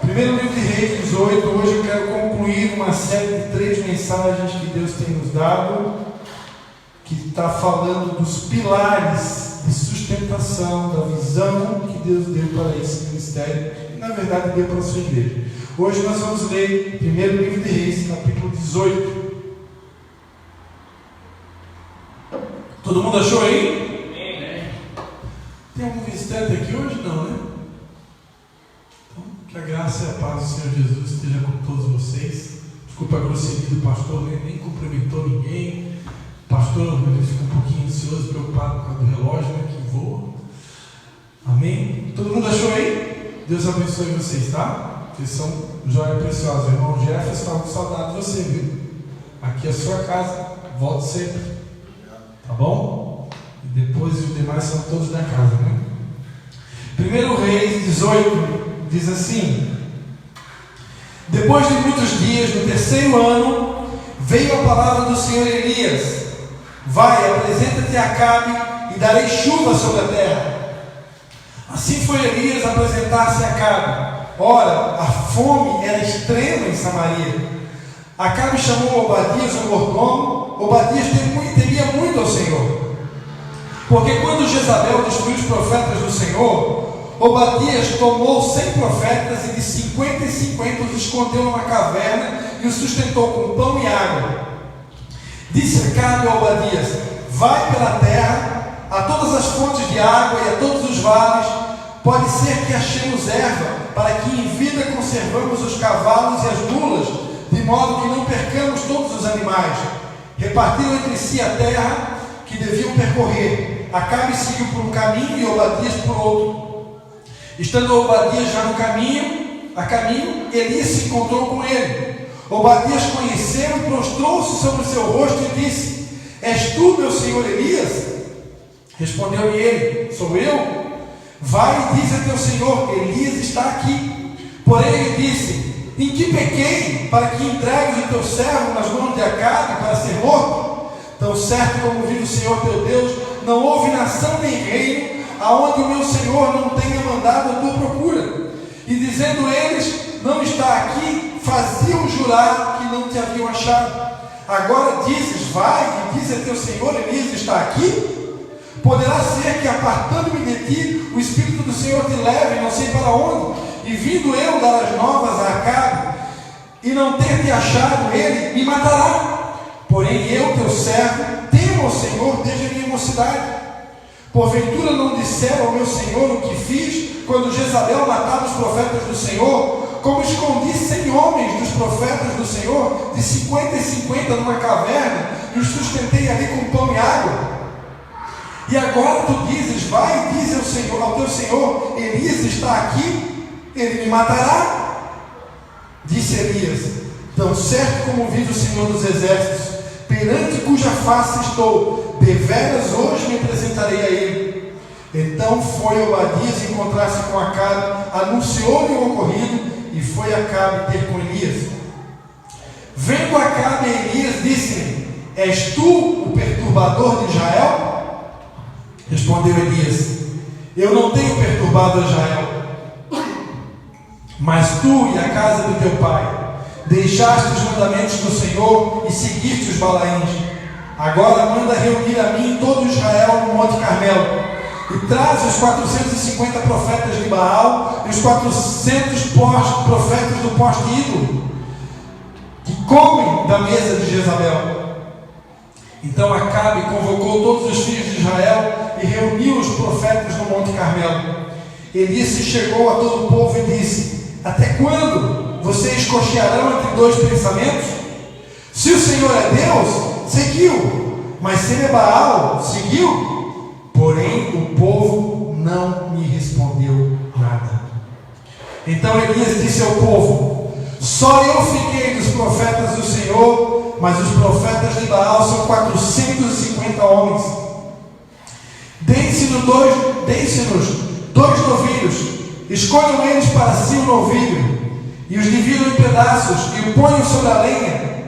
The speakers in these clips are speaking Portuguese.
Primeiro livro de Reis 18, hoje eu quero concluir uma série de 3 mensagens que Deus tem nos dado, que está falando dos pilares de sustentação, da visão que Deus deu para esse ministério, e na verdade deu para a sua igreja. Hoje nós vamos ler primeiro livro de Reis, capítulo 18. Todo mundo achou aí? Tem algum visitante aqui hoje? Não, né? Que a graça e a paz do Senhor Jesus esteja com todos vocês. Desculpa a grosseria do pastor, nem cumprimentou ninguém. O pastor, ele fica um pouquinho ansioso, preocupado com o relógio, né, que voa. Amém? Todo mundo achou aí? Deus abençoe vocês, tá? Vocês são joia preciosa. O irmão Jefferson estava com saudade de você, viu? Aqui é a sua casa, volte sempre. Tá bom? E depois os demais são todos da casa, né? Primeiro Reis 18. Diz assim: depois de muitos dias, no 3º ano, veio a palavra do Senhor Elias: vai, apresenta-te a Acabe, e darei chuva sobre a terra. Assim foi Elias apresentar-se a Acabe. Ora, a fome era extrema em Samaria. Acabe chamou Obadias, o mordomo. Obadias temia muito ao Senhor, porque quando Jezabel destruiu os profetas do Senhor, Obadias tomou 100 profetas e de 50 em 50 os escondeu numa caverna e os sustentou com pão e água. Disse Acabe a Obadias: vai pela terra, a todas as fontes de água e a todos os vales, pode ser que achemos erva, para que em vida conservamos os cavalos e as mulas, de modo que não percamos todos os animais. Repartiram entre si a terra que deviam percorrer. Acabe seguiu por um caminho e Obadias por outro. Estando Obadias já no caminho, Elias se encontrou com ele. Obadias conheceu e prostrou-se sobre o seu rosto e disse: és tu, meu senhor Elias? Respondeu-lhe ele: sou eu. Vai e diz a teu senhor: Elias está aqui. Porém ele disse: em que pequei, para que entregues o teu servo nas mãos de Acabe para ser morto? Tão certo como vive o Senhor teu Deus, não houve nação nem reino aonde o meu Senhor não tenha mandado a tua procura. E dizendo eles: não está aqui, faziam jurar que não te haviam achado. Agora dizes: vai e diz a teu Senhor, Elias está aqui? Poderá ser que, apartando-me de ti, o Espírito do Senhor te leve, não sei para onde, e vindo eu dar as novas a Acabe, e não ter te achado ele, me matará. Porém eu, teu servo, temo ao Senhor desde a minha mocidade. Porventura não disseram ao meu Senhor o que fiz, quando Jezabel matava os profetas do Senhor, como escondi 100 homens dos profetas do Senhor, de 50 em 50 numa caverna, e os sustentei ali com pão e água? E agora tu dizes: vai e diz ao teu Senhor, Elias está aqui, ele me matará. Disse Elias: tão certo como vive o Senhor dos exércitos, perante cuja face estou, deveras hoje me apresentarei a ele. Então foi Obadias encontrar-se com Acabe, anunciou-lhe o ocorrido, e foi Acabe ter com Elias. Vendo Acabe a Elias, disse-lhe: és tu o perturbador de Israel? Respondeu Elias: eu não tenho perturbado Israel, mas tu e a casa do teu pai deixaste os mandamentos do Senhor e seguiste os Balaíns. Agora manda reunir a mim todo Israel no Monte Carmelo, e traz os 450 profetas de Baal e os 400 profetas do poste ídolo, que comem da mesa de Jezabel. Então Acabe convocou todos os filhos de Israel e reuniu os profetas no Monte Carmelo. Elias se chegou a todo o povo e disse: até quando vocês cochearão entre 2 pensamentos? Se o Senhor é Deus, seguiu, mas se ele é Baal, seguiu. Porém o povo não me respondeu nada. Então Elias disse ao povo: só eu fiquei dos profetas do Senhor, mas os profetas de Baal são 450 homens. Deem-se-nos 2 novilhos, escolham eles para si um novilho, e os dividam em pedaços, e o ponham sobre a lenha,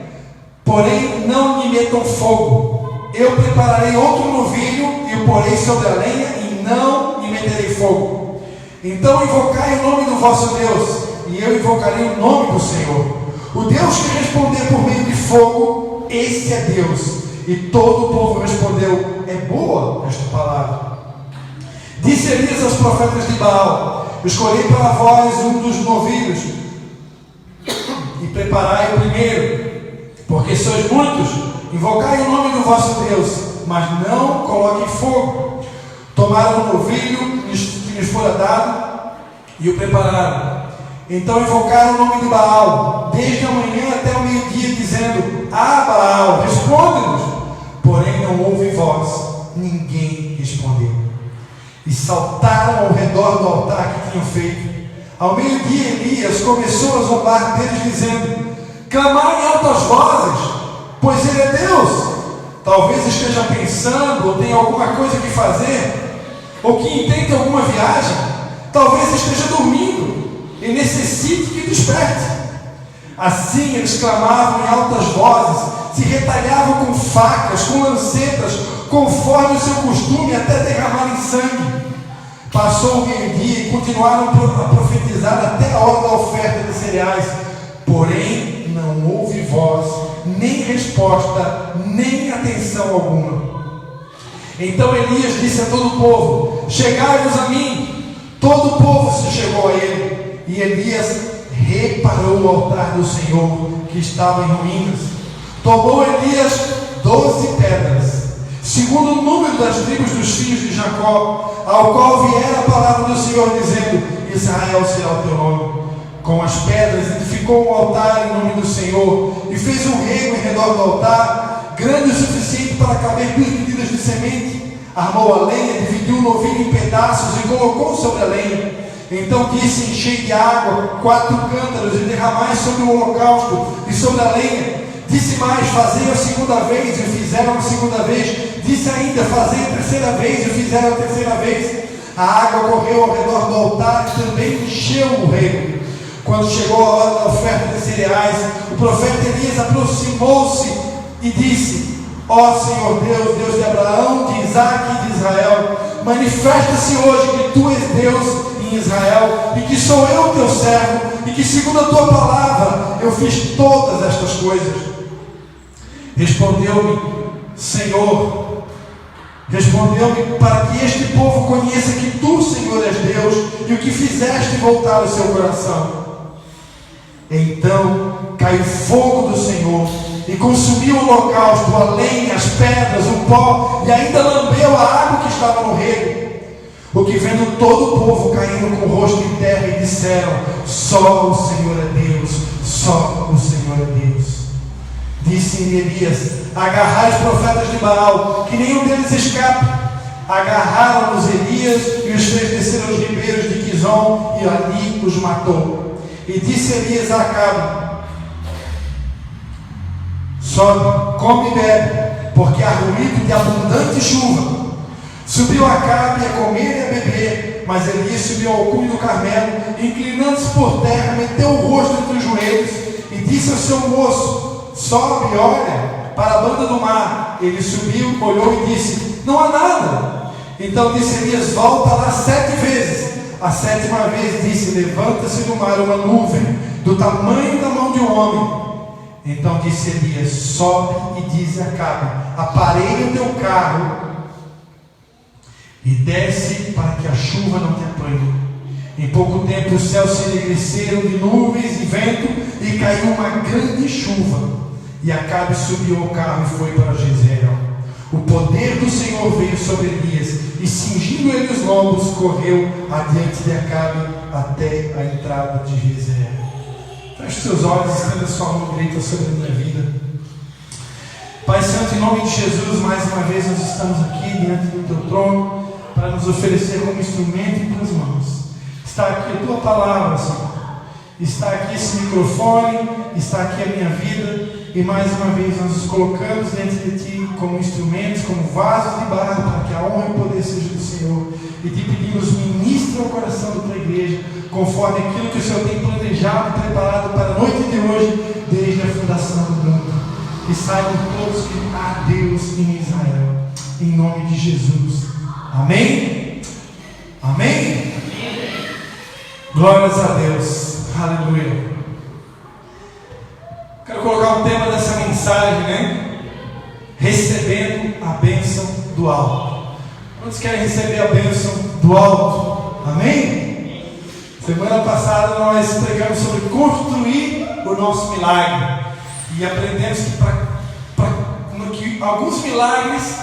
porém não me metam fogo. Eu prepararei outro novilho, e o porei sobre a lenha, e não me meterei fogo. Então invocai o nome do vosso Deus, e eu invocarei o nome do Senhor. O Deus que responder por meio de fogo, esse é Deus. E todo o povo respondeu: é boa esta palavra. Disse Elias aos profetas de Baal: escolhi para vós um dos novilhos e preparai o primeiro, porque sois muitos. Invocai o nome do vosso Deus, mas não coloquem fogo. Tomaram o novilho que lhes fora dado e o prepararam. Então invocaram o nome de Baal, desde a manhã até o meio-dia, dizendo: ah, Baal, responde-nos. Porém não houve voz, ninguém respondeu. E saltaram ao redor do altar que tinham feito. Ao meio-dia Elias começou a zombar deles, dizendo: clamai em altas vozes, pois ele é Deus. Talvez esteja pensando, ou tenha alguma coisa que fazer, ou que intente alguma viagem. Talvez esteja dormindo e necessite que desperte. Assim eles clamavam em altas vozes, se retalhavam com facas, com lancetas, conforme o seu costume, até derramarem sangue. Passou o meio-dia e continuaram a profetizar até a hora da oferta de cereais. Porém não houve voz, nem resposta, nem atenção alguma. Então Elias disse a todo o povo: chegai-vos a mim. Todo o povo se chegou a ele, e Elias reparou o altar do Senhor, que estava em ruínas. Tomou Elias 12 pedras, segundo o número das tribos dos filhos de Jacó, ao qual viera a palavra do Senhor, dizendo: Israel será o teu nome. Com as pedras edificou um altar em nome do Senhor, e fez um rego em redor do altar, grande o suficiente para caber 2 medidas de semente. Armou a lenha, dividiu o novilho em pedaços e colocou sobre a lenha. Então disse: enchei de água 4 cântaros e derramai sobre o holocausto e sobre a lenha. Disse mais: fazei a segunda vez, e fizeram a segunda vez. Disse ainda: fazei a terceira vez, e fizeram a terceira vez. A água correu ao redor do altar e também encheu o rego. Quando chegou a hora da oferta de cereais, o profeta Elias aproximou-se e disse: ó Senhor Deus, Deus de Abraão, de Isaque e de Israel, manifesta-se hoje que tu és Deus em Israel, e que sou eu teu servo, e que segundo a tua palavra eu fiz todas estas coisas. Respondeu-me para que este povo conheça que tu, Senhor, és Deus, e o que fizeste voltar o seu coração. Então caiu fogo do Senhor e consumiu o holocausto, a lenha, as pedras, o pó, e ainda lambeu a água que estava no rego. O que vendo todo o povo caindo com o rosto em terra, e disseram: só o Senhor é Deus, só o Senhor é Deus. Disse Elias: agarrai os profetas de Baal, que nenhum deles escape. Agarraram-nos Elias e os fez descer aos ribeiros de Quizon, e ali os matou. E disse Elias a Acabe: sobe, come e bebe, porque há ruído de abundante chuva. Subiu Acabe a comer e a beber, mas Elias subiu ao cume do Carmelo, inclinando-se por terra, meteu o rosto entre os joelhos e disse ao seu moço: sobe, olha para a banda do mar. Ele subiu, olhou e disse: não há nada. Então disse Elias: volta lá 7 vezes. A 7ª vez disse: levanta-se do mar uma nuvem do tamanho da mão de um homem. Então disse Elias: sobe e diz a Acabe: aparelha o teu carro e desce, para que a chuva não te apanhe. Em pouco tempo os céus se enegreceram de nuvens e vento, e caiu uma grande chuva. E Acabe subiu ao carro e foi para Jezreel. O poder do Senhor veio sobre Elias, e cingindo ele os lombos, correu adiante de Acabe até a entrada de Jezreel. Feche seus olhos, estenda sua mão direita sobre a minha vida. Pai Santo, em nome de Jesus, mais uma vez nós estamos aqui diante do teu trono para nos oferecer como instrumento em tuas mãos. Está aqui a tua palavra, Senhor. Está aqui esse microfone, está aqui a minha vida, e mais uma vez nós nos colocamos diante de ti como instrumentos, como vasos de barro, para que a honra e o poder seja do Senhor. E te pedimos: ministra o coração da tua igreja, conforme aquilo que o Senhor tem planejado e preparado para a noite de hoje, desde a fundação do mundo. E saibam todos que há Deus em Israel, em nome de Jesus. Amém? Amém? Glórias a Deus. Aleluia. Quero colocar o tema dessa mensagem, né? Recebendo a bênção do alto. Quantos querem receber a bênção do alto? Amém? Semana passada nós pregamos sobre construir o nosso milagre. E aprendemos que alguns milagres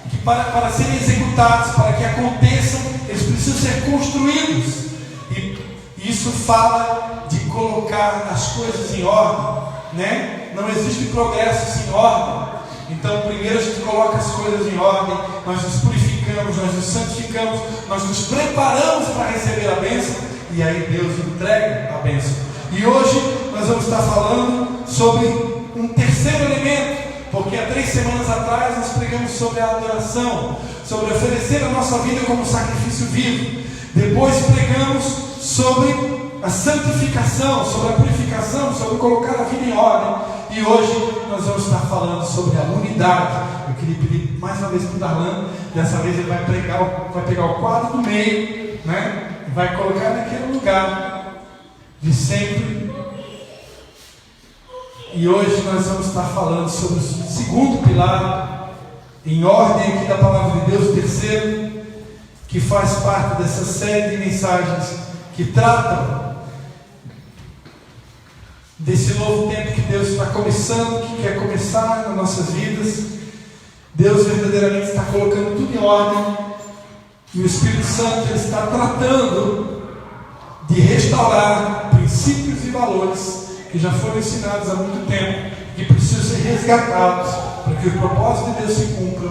que para serem executados, para que aconteçam, eles precisam ser construídos. E isso fala de colocar as coisas em ordem, né? Não existe progresso sem ordem. Então primeiro a gente coloca as coisas em ordem, nós nos purificamos, nós nos santificamos, nós nos preparamos para receber a bênção, e aí Deus entrega a bênção. E hoje nós vamos estar falando sobre um terceiro elemento, porque há 3 semanas atrás nós pregamos sobre a adoração, sobre oferecer a nossa vida como sacrifício vivo. Depois pregamos sobre a santificação, sobre a purificação, sobre colocar a vida em ordem. E hoje nós vamos estar falando sobre a unidade. Eu queria pedir mais uma vez para o Darlan. Dessa vez ele vai pegar o quadro do meio, né? E vai colocar naquele lugar de sempre. E hoje nós vamos estar falando sobre o segundo pilar, em ordem aqui da palavra de Deus, o terceiro, que faz parte dessa série de mensagens que tratam desse novo tempo que Deus está começando, que quer começar nas nossas vidas. Deus verdadeiramente está colocando tudo em ordem, e o Espírito Santo ele está tratando de restaurar princípios e valores que já foram ensinados há muito tempo, que precisam ser resgatados para que o propósito de Deus se cumpra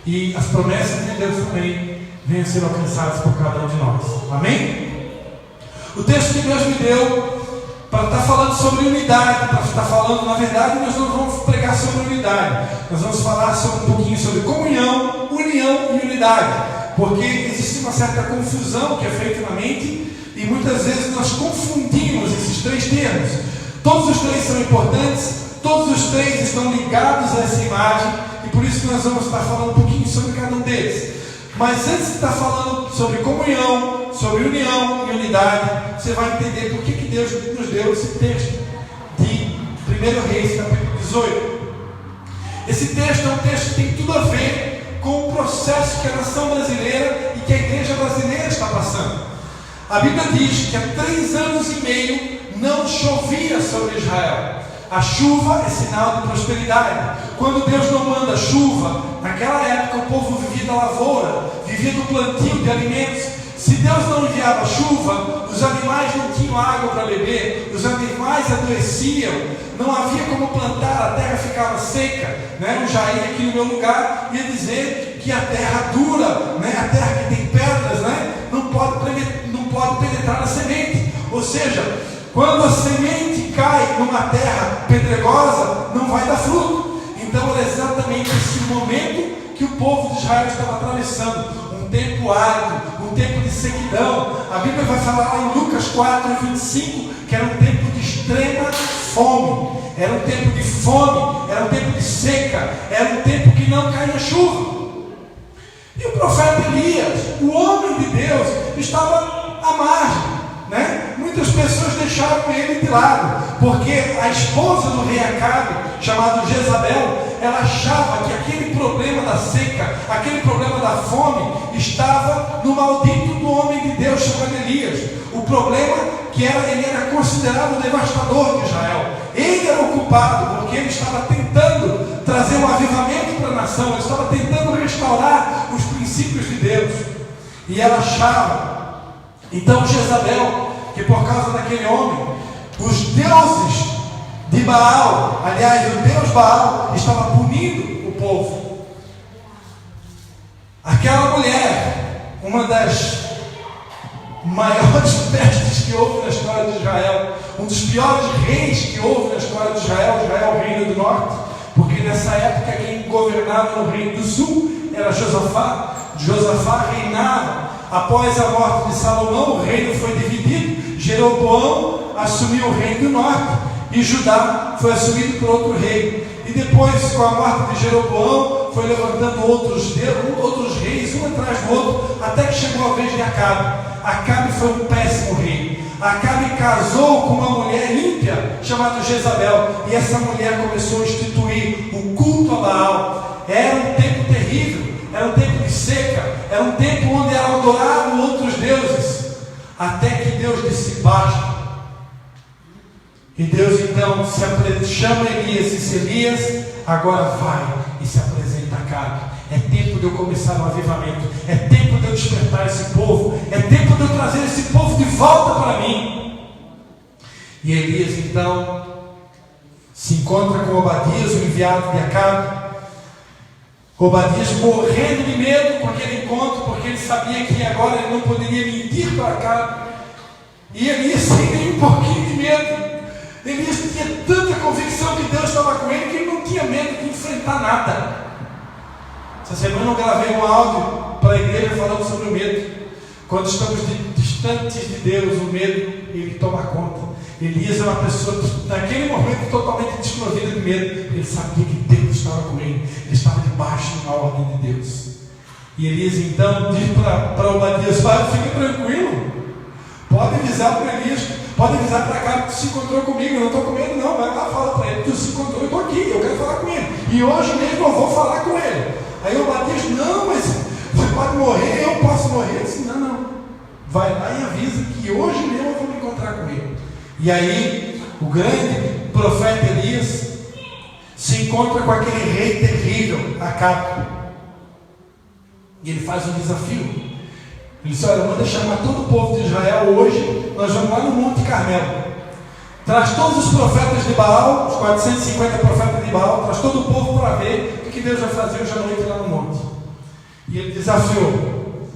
e as promessas de Deus também venham a ser alcançadas por cada um de nós. Amém? O texto que Deus me deu para estar falando sobre unidade, para estar falando, na verdade, nós não vamos pregar sobre unidade, nós vamos falar sobre um pouquinho sobre comunhão, união e unidade, porque existe uma certa confusão que é feita na mente e muitas vezes nós confundimos esses 3 termos. Todos os 3 são importantes, todos os 3 estão ligados a essa imagem, e por isso que nós vamos estar falando um pouquinho sobre cada um deles. Mas antes de estar falando sobre comunhão, sobre união e unidade, você vai entender por que Deus nos deu esse texto de 1 Reis, capítulo 18. Esse texto é um texto que tem tudo a ver com o processo que a nação brasileira e que a igreja brasileira está passando. A Bíblia diz que há 3 anos e meio não chovia sobre Israel. A chuva é sinal de prosperidade. Quando Deus não manda chuva, naquela época o povo vivia da lavoura, vivia do plantio de alimentos. Se Deus não enviava chuva, os animais não tinham água para beber, os animais adoeciam, não havia como plantar, a terra ficava seca, né? O Jair aqui no meu lugar ia dizer que a terra dura, né? A terra que tem pedras, né? não pode penetrar na semente. Ou seja, quando a semente cai numa terra pedregosa, não vai dar fruto. Então era exatamente esse momento que o povo de Israel estava atravessando, um tempo árido, um tempo de sequidão. A Bíblia vai falar lá em Lucas 4:25 que era um tempo de extrema fome, era um tempo de fome, era um tempo de seca, era um tempo que não caía chuva. E o profeta Elias, o homem de Deus, estava à margem, né? Muitas pessoas deixaram ele de lado, porque a esposa do rei Acabe, chamada Jezabel, ela achava que aquele problema da seca, aquele problema da fome, estava no maldito do homem de Deus chamado Elias. O problema que ele era considerado o devastador de Israel. Ele era o culpado, porque ele estava tentando trazer um avivamento para a nação, ele estava tentando restaurar os princípios de Deus. E ela achava, então Jezabel, que por causa daquele homem, os deuses de Baal, aliás, o Deus Baal, estava punindo o povo. Aquela mulher, uma das maiores pestes que houve na história de Israel, um dos piores reis que houve na história de Israel, Israel, reino do norte, porque nessa época quem governava no reino do sul era Josafá. Josafá reinava. Após a morte de Salomão, o reino foi dividido. Jeroboão assumiu o reino do norte e Judá foi assumido por outro rei. E depois, com a morte de Jeroboão, foi levantando outros reis, um atrás do outro, até que chegou a vez de Acabe. Acabe foi um péssimo rei. Acabe casou com uma mulher ímpia chamada Jezabel, e essa mulher começou a instituir o culto a Baal. Era um tempo terrível, era um tempo de seca, era um tempo onde eram adorados outros deuses, até que Deus disse basta. E Deus então chama Elias e disse: Elias, agora vai e se apresenta a Acabe. É tempo de eu começar um avivamento, é tempo de eu despertar esse povo, é tempo de eu trazer esse povo de volta para mim. E Elias então se encontra com Obadias, o enviado de Acabe. Obadias morrendo de medo com aquele encontro, porque ele sabia que agora ele não poderia mentir para Acabe. E Elias sem um pouquinho de medo. Elias tinha tanta convicção que Deus estava com ele, que ele não tinha medo de enfrentar nada. Essa semana eu gravei um áudio para a igreja falando sobre o medo. Quando estamos distantes de Deus, o medo, ele toma conta. Elias é uma pessoa, naquele momento, totalmente desprovida de medo. Ele sabia que Deus estava com ele. Ele estava debaixo de uma ordem de Deus. E Elias então diz para Obadias: fica tranquilo. Pode avisar para Elias, pode avisar para cá que tu se encontrou comigo. Eu não estou com medo não. Vai lá, fala para ele: tu se encontrou, eu estou aqui, eu quero falar com ele. E hoje mesmo eu vou falar com ele. Aí Obadias: não, mas você pode morrer, eu posso morrer. Ele disse: não, vai lá e avisa que hoje mesmo eu vou me encontrar com ele. E aí o grande profeta Elias se encontra com aquele rei terrível, Acabe. E ele faz um desafio. Ele disse: olha, manda chamar todo o povo de Israel hoje, nós vamos lá no Monte Carmelo. Traz todos os profetas de Baal, os 450 profetas de Baal, traz todo o povo para ver o que Deus vai fazer hoje à noite lá no monte. E ele desafiou: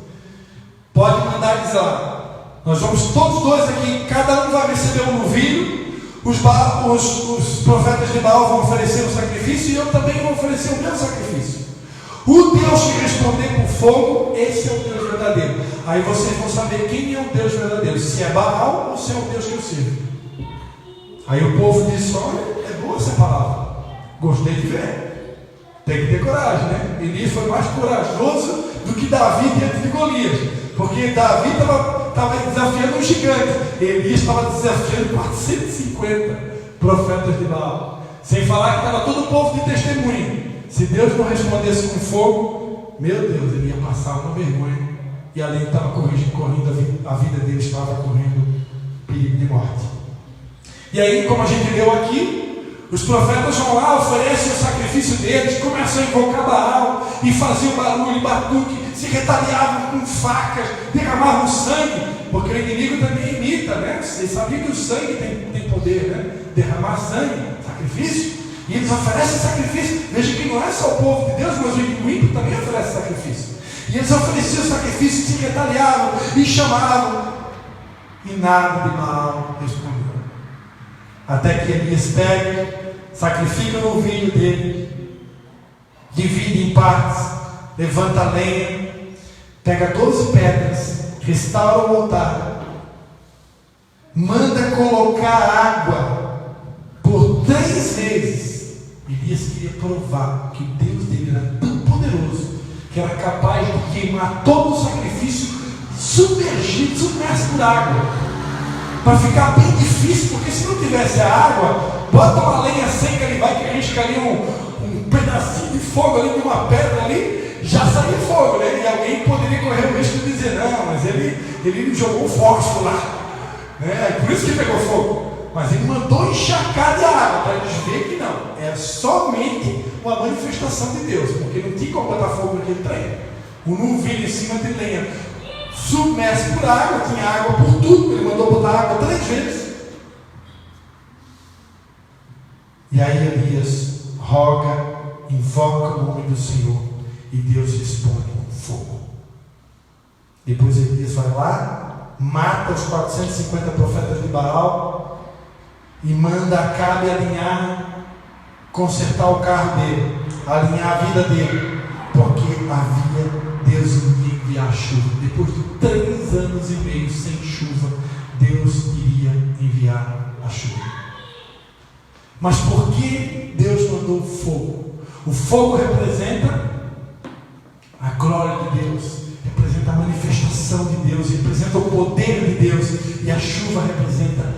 pode mandar dizer lá, nós vamos todos dois aqui, cada um vai receber um novilho, os profetas de Baal vão oferecer um sacrifício, e eu também vou oferecer o meu sacrifício. O Deus que responder com fogo, esse é o Deus verdadeiro. Aí vocês vão saber quem é o Deus verdadeiro, se é Baal ou se é o Deus que eu sirvo. Aí o povo disse: olha, é boa essa palavra, gostei de ver. Tem que ter coragem, né? Elias foi mais corajoso do que Davi diante de Golias, porque Davi estava desafiando um gigante, Elias estava desafiando 450 profetas de Baal, sem falar que estava todo o povo de testemunho. Se Deus não respondesse com fogo, meu Deus, ele ia passar uma vergonha, e além de estar correndo, a vida dele estava correndo perigo de morte. E aí, como a gente leu aqui, os profetas vão lá, oferecem o sacrifício deles, começam a invocar Baal, e faziam barulho, batuque, se retaliavam com facas, derramavam sangue, porque o inimigo também imita, né? Vocês sabiam que o sangue tem poder, né? Derramar sangue, sacrifício, e eles oferecem sacrifício. Veja que não é só o povo de Deus, mas o inimigo também oferece sacrifício. E eles ofereciam sacrifício, se retaliavam e chamavam, e nada de Baal respondeu. Até que Elias pega, sacrifica o novilho dele, divide em partes, levanta a lenha, pega 12 pedras, restaura o altar, manda colocar água por 3 vezes. Elias queria provar que o Deus dele era tão poderoso que era capaz de queimar todo o sacrifício submerso por água, para ficar bem difícil, porque se não tivesse a água, bota uma lenha seca ali, vai que arriscaria um pedacinho de fogo ali, de uma pedra ali, já saía fogo, né? E alguém poderia correr o risco de dizer: não, mas ele jogou fósforo lá, né? Por isso que pegou fogo. Mas ele mandou encharcar de água, para eles verem que não, é somente uma manifestação de Deus, porque não tinha como botar fogo naquele trem. O novilho em cima de lenha, submerso por água, tinha água por tudo, ele mandou botar água 3 vezes. E aí Elias roga, invoca o nome do Senhor, e Deus responde com fogo. Depois Elias vai lá, mata os 450 profetas de Baal, e manda Acabe alinhar, consertar o carro dele, alinhar a vida dele, porque Deus iria enviar chuva. Depois de 3 anos e meio sem chuva, Deus iria enviar a chuva. Mas por que Deus mandou o fogo? O fogo representa a glória de Deus, representa a manifestação de Deus, representa o poder de Deus, e a chuva representa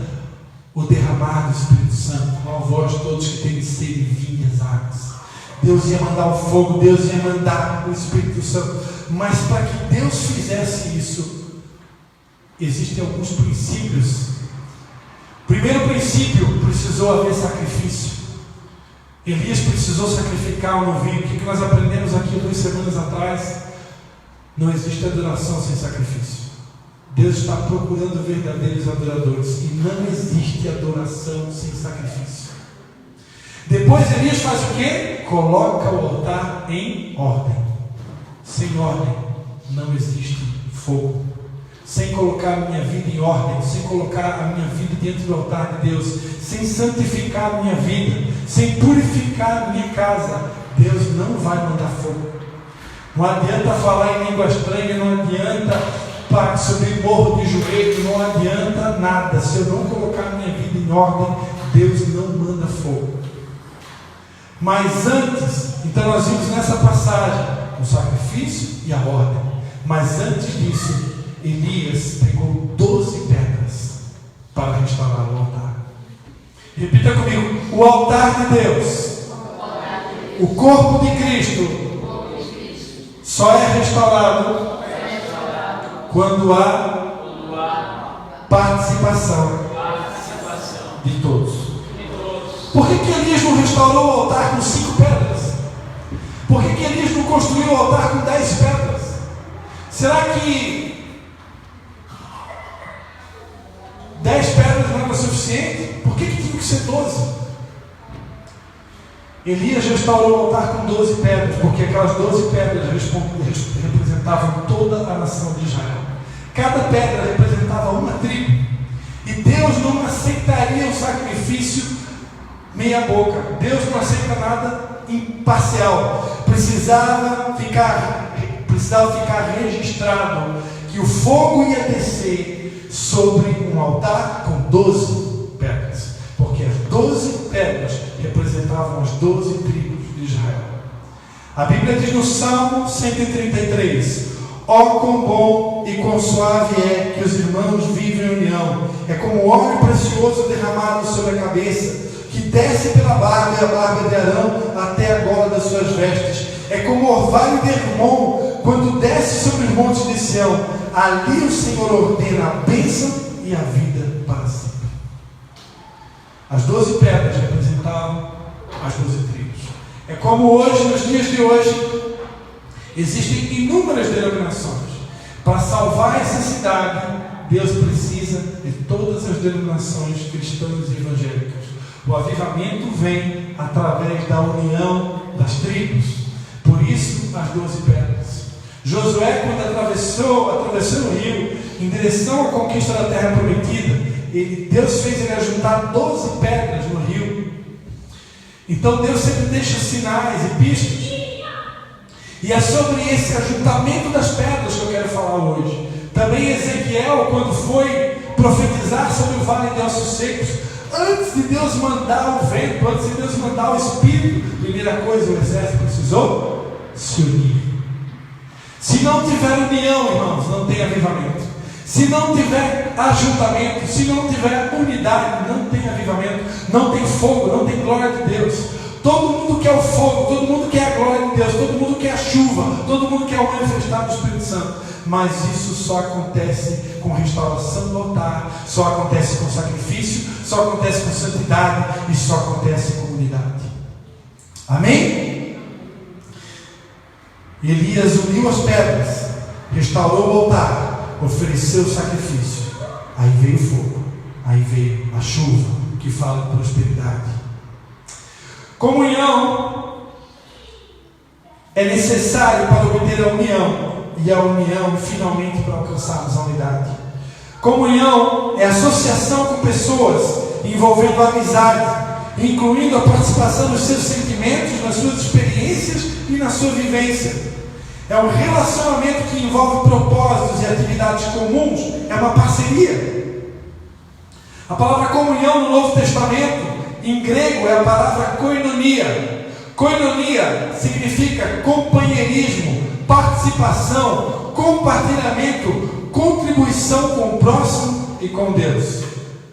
o derramar do Espírito Santo. Ó vós todos que têm sede, vinde as águas. Deus ia mandar o fogo, Deus ia mandar o Espírito Santo. Mas para que Deus fizesse isso, existem alguns princípios. Primeiro princípio, precisou haver sacrifício. Elias precisou sacrificar um novilho. O que nós aprendemos aqui 2 semanas atrás? Não existe adoração sem sacrifício. Deus está procurando verdadeiros adoradores, e não existe adoração sem sacrifício. Depois Elias faz o quê? Coloca o altar em ordem. Sem ordem não existe fogo. Sem colocar a minha vida em ordem, sem colocar a minha vida dentro do altar de Deus, sem santificar a minha vida, sem purificar a minha casa, Deus não vai mandar fogo. Não adianta falar em língua estranha, não adianta subir morro de joelho, não adianta nada. Se eu não colocar a minha vida em ordem, Deus não manda fogo. Mas antes, então nós vimos nessa passagem o sacrifício e a ordem. Mas antes disso, Elias pegou 12 pedras para restaurar o altar. Repita comigo: o altar de Deus, o corpo de Cristo, só é restaurado quando há participação de todos. Por que Elias não restaurou o altar com 5 pedras? Por que Elias não construiu o altar com 10 pedras? Será que 10 pedras não era suficiente? Por que tinha que ser 12? Elias restaurou o altar com 12 pedras, porque aquelas 12 pedras representavam toda a nação de Israel. Cada pedra representava uma tribo. E Deus não aceitaria o sacrifício meia boca. Deus não aceita nada imparcial. Precisava ficar registrado que o fogo ia descer sobre um altar com 12 pedras, porque as 12 pedras representavam as 12 tribos de Israel. A Bíblia diz no Salmo 133: ó quão bom e quão suave é que os irmãos vivem em união. É como óleo precioso derramado sobre a cabeça, que desce pela barba e a barba de Arão até a gola das suas vestes. É como o orvalho de Hermon quando desce sobre os montes de Sião. Ali o Senhor ordena a bênção e a vida para sempre. As 12 pedras representavam as 12 tribos. É como hoje, nos dias de hoje, existem inúmeras denominações. Para salvar essa cidade, Deus precisa de todas as denominações cristãs e evangélicas. O avivamento vem através da união das tribos. Por isso, as 12 pedras. Josué, quando atravessou o rio em direção à conquista da terra prometida, Deus fez ele ajuntar 12 pedras no rio. Então Deus sempre deixa sinais e pistas. E é sobre esse ajuntamento das pedras que eu quero falar hoje. Também Ezequiel, quando foi profetizar sobre o vale de ossos secos, antes de Deus mandar o vento, antes de Deus mandar o Espírito, primeira coisa, o exército precisou se unir. Se não tiver união, irmãos, não tem avivamento. Se não tiver ajuntamento, se não tiver unidade, não tem avivamento, não tem fogo, não tem glória de Deus. Todo mundo quer o fogo, todo mundo quer a glória de Deus, todo mundo quer a chuva, todo mundo quer o manifestar do Espírito Santo. Mas isso só acontece com restauração do altar, só acontece com sacrifício, só acontece com santidade e só acontece com unidade. Amém? Elias uniu as pedras, restaurou o altar, ofereceu o sacrifício. Aí veio o fogo, aí veio a chuva, que fala de prosperidade. Comunhão é necessário para obter a união, e a união finalmente para alcançarmos a unidade. Comunhão é associação com pessoas, envolvendo a amizade, incluindo a participação nos seus sentimentos, nas suas experiências e na sua vivência. É um relacionamento que envolve propósitos e atividades comuns, é uma parceria. A palavra comunhão no Novo Testamento, em grego, é a palavra koinonia. Koinonia significa companheirismo, participação, compartilhamento, contribuição conexão com o próximo e com Deus.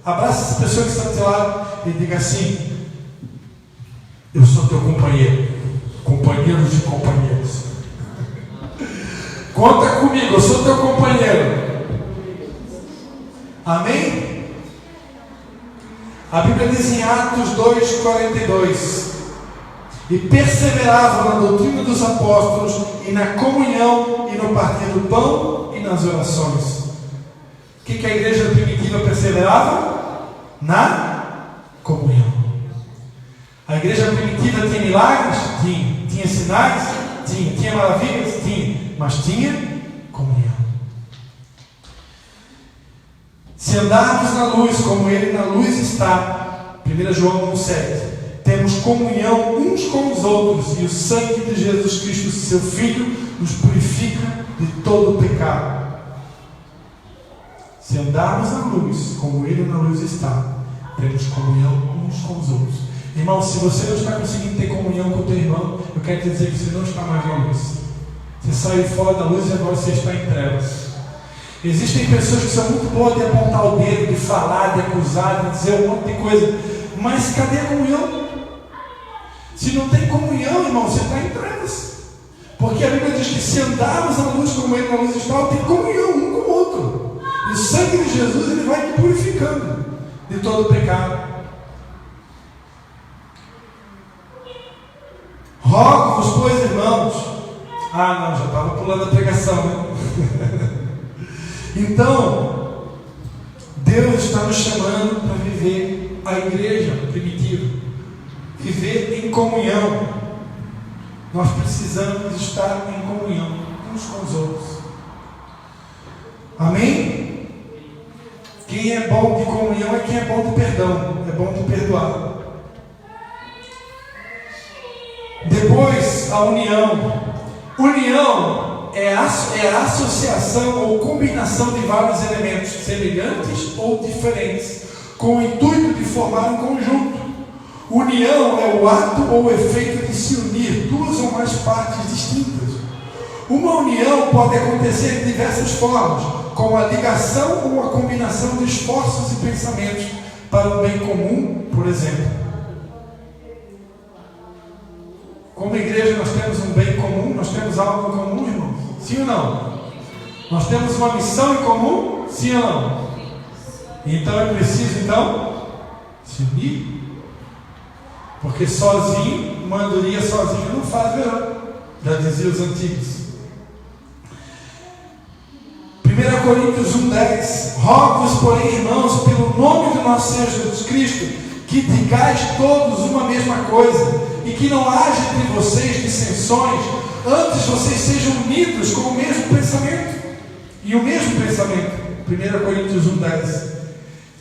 Abraça essa pessoa que está do seu lado e diga assim: eu sou teu companheiro, companheiros de companheiros. Conta comigo, eu sou teu companheiro. Amém? A Bíblia diz em Atos 2:42: e perseveravam na doutrina dos apóstolos e na comunhão e no partir do pão e nas orações. O que a igreja primitiva perseverava? Na comunhão. A igreja primitiva tinha milagres? Tinha sinais? Tinha maravilhas? Mas tinha comunhão. Se andarmos na luz como Ele na luz está, 1 João 1,7, temos comunhão uns com os outros, e o sangue de Jesus Cristo, seu Filho, nos purifica de todo o pecado. Se andarmos na luz como Ele na luz está, temos comunhão uns com os outros. Irmão, se você não está conseguindo ter comunhão com o teu irmão, eu quero te dizer que você não está mais na luz. Você saiu fora da luz e agora você está em trevas. Existem pessoas que são muito boas de apontar o dedo, de falar, de acusar, de dizer um monte de coisa, mas cadê a comunhão? Se não tem comunhão, irmão, você está em trevas. Porque a Bíblia diz que se andarmos na luz como Ele na luz está, tem comunhão um com o outro. E o sangue de Jesus, Ele vai te purificando de todo o pecado. Rogo-vos, pois, irmãos. Ah, não, já estava pulando a pregação, né? Então, Deus está nos chamando para viver a igreja primitiva, viver em comunhão. Nós precisamos estar em comunhão uns com os outros. Amém? Quem é bom de comunhão é quem é bom de perdão, é bom de perdoar. Depois, a união. União é a associação ou combinação de vários elementos semelhantes ou diferentes, com o intuito de formar um conjunto. União é o ato ou o efeito de se unir duas ou mais partes distintas. Uma união pode acontecer de diversas formas, como a ligação ou a combinação de esforços e pensamentos para um bem comum, por exemplo. Como igreja nós temos um bem comum, nós temos algo em comum, irmãos? Sim ou não? Nós temos uma missão em comum? Sim ou não? Então é preciso, se unir. Porque sozinho, uma andorinha sozinha não faz verão. Já diziam os antigos. 1 Coríntios 1,10: rogo-vos, porém, irmãos, pelo nome do nosso Senhor Jesus Cristo, que digais todos uma mesma coisa, e que não haja entre vocês dissensões, antes vocês sejam unidos com o mesmo pensamento. E o mesmo pensamento, 1 Coríntios 1,10.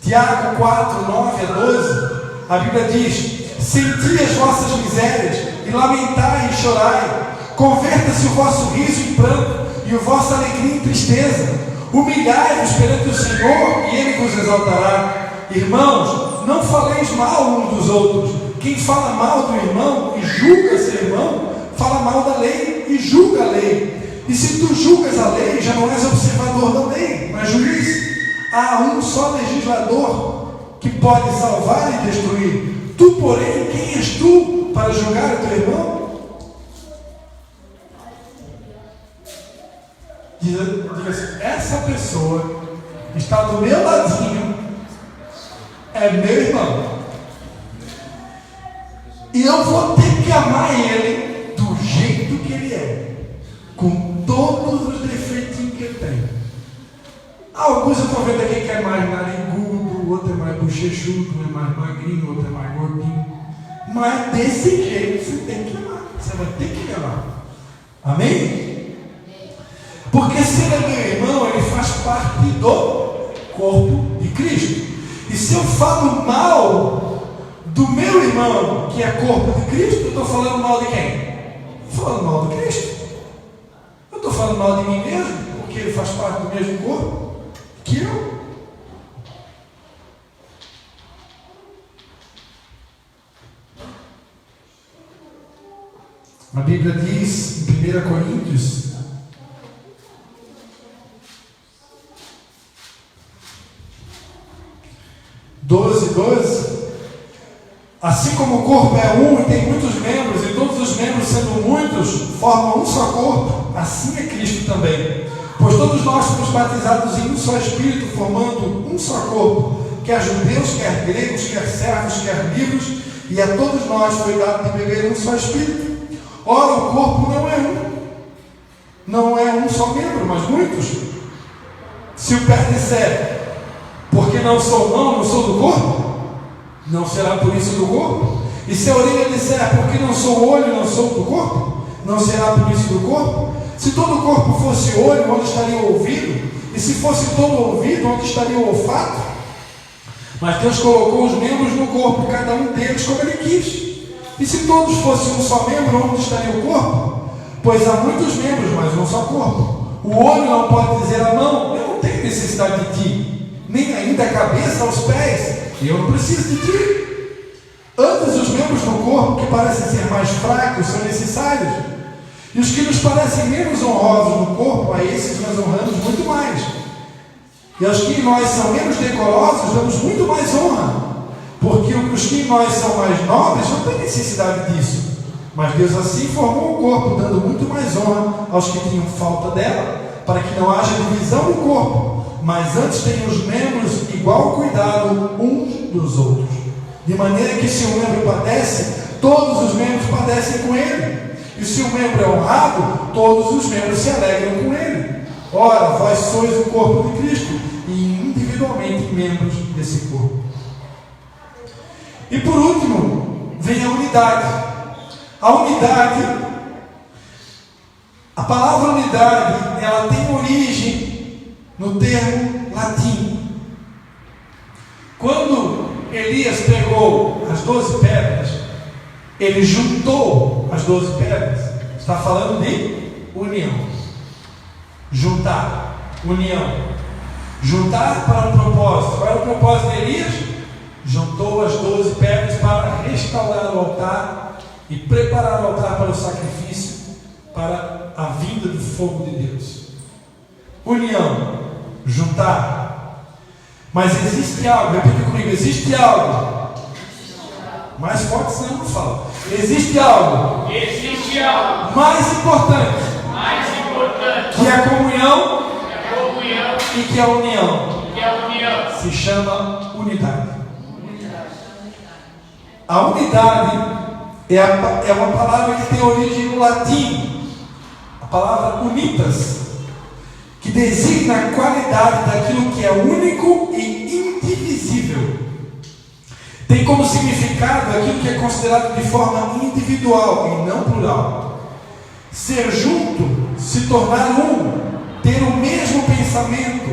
Tiago 4, 9 a 12, a Bíblia diz: senti as vossas misérias, e lamentai e chorai, converta-se o vosso riso em pranto, e a vossa alegria em tristeza. Humilhai-vos perante o Senhor, e Ele vos exaltará. Irmãos, não faleis mal uns dos outros. Quem fala mal do irmão e julga seu irmão, fala mal da lei e julga a lei. E se tu julgas a lei, já não és observador da lei, mas juiz. Há um só legislador que pode salvar e destruir. Tu, porém, quem és tu para julgar o teu irmão? Diga assim: essa pessoa está do meu ladinho, é meu irmão. E eu vou ter que amar ele do jeito que ele é, com todos os defeitinhos que ele tem. Alguns eu estou vendo aqui que é mais narigudo, o outro é mais bochechudo, um é mais magrinho, o outro é mais gordinho. Mas desse jeito você tem que amar, você vai ter que amar. Amém? Porque se ele é meu irmão, ele faz parte do corpo de Cristo. E se eu falo mal do meu irmão, que é corpo de Cristo, eu estou falando mal de quem? Estou falando mal de Cristo. Eu estou falando mal de mim mesmo, porque ele faz parte do mesmo corpo que eu. A Bíblia diz em 1 Coríntios 12:12. Assim como o corpo é um e tem muitos membros, e todos os membros, sendo muitos, formam um só corpo, assim é Cristo também. Pois todos nós fomos batizados em um só Espírito, formando um só corpo, quer judeus, quer gregos, quer servos, quer livres, e a todos nós foi dado de beber um só Espírito. Ora, o corpo não é um só membro, mas muitos. Se o pé disser, porque não sou mão, não sou do corpo, não será por isso do corpo? E se a orelha disser, porque não sou olho, não sou do corpo, não será por isso do corpo? Se todo o corpo fosse olho, onde estaria o ouvido? E se fosse todo o ouvido, onde estaria o olfato? Mas Deus colocou os membros no corpo, cada um deles como Ele quis. E se todos fossem um só membro, onde estaria o corpo? Pois há muitos membros, mas um só corpo. O olho não pode dizer à mão, eu não tenho necessidade de ti, nem ainda a cabeça aos pés, eu não preciso de ti. Antes, os membros do corpo que parecem ser mais fracos são necessários, e os que nos parecem menos honrosos no corpo, a esses nós honramos muito mais, e aos que em nós são menos decorosos damos muito mais honra, porque os que em nós são mais nobres não têm necessidade disso. Mas Deus assim formou o corpo, dando muito mais honra aos que tinham falta dela, para que não haja divisão no corpo, mas antes tenham os membros igual cuidado uns dos outros. De maneira que se um membro padece, todos os membros padecem com ele. E se um membro é honrado, todos os membros se alegram com ele. Ora, vós sois o corpo de Cristo, e individualmente membros desse corpo. E por último, vem a unidade. A unidade, a palavra unidade, ela tem origem no termo latim. Quando Elias pegou as 12 pedras, ele juntou as 12 pedras. Está falando de união. Juntar, união. Juntar para um propósito. Qual era o propósito de Elias? Juntou as 12 pedras para restaurar o altar e preparar o altar para o sacrifício, para a vinda do fogo de Deus. União, juntar. Mas existe algo, repita comigo, existe algo. Mais forte, senão eu não falo. Existe algo mais importante que a comunhão e que a união. Se chama unidade. A unidade é uma palavra que tem origem no latim, a palavra unitas, que designa a qualidade daquilo que é único e indivisível. Tem como significado aquilo que é considerado de forma individual e não plural. Ser junto, se tornar um, ter o mesmo pensamento,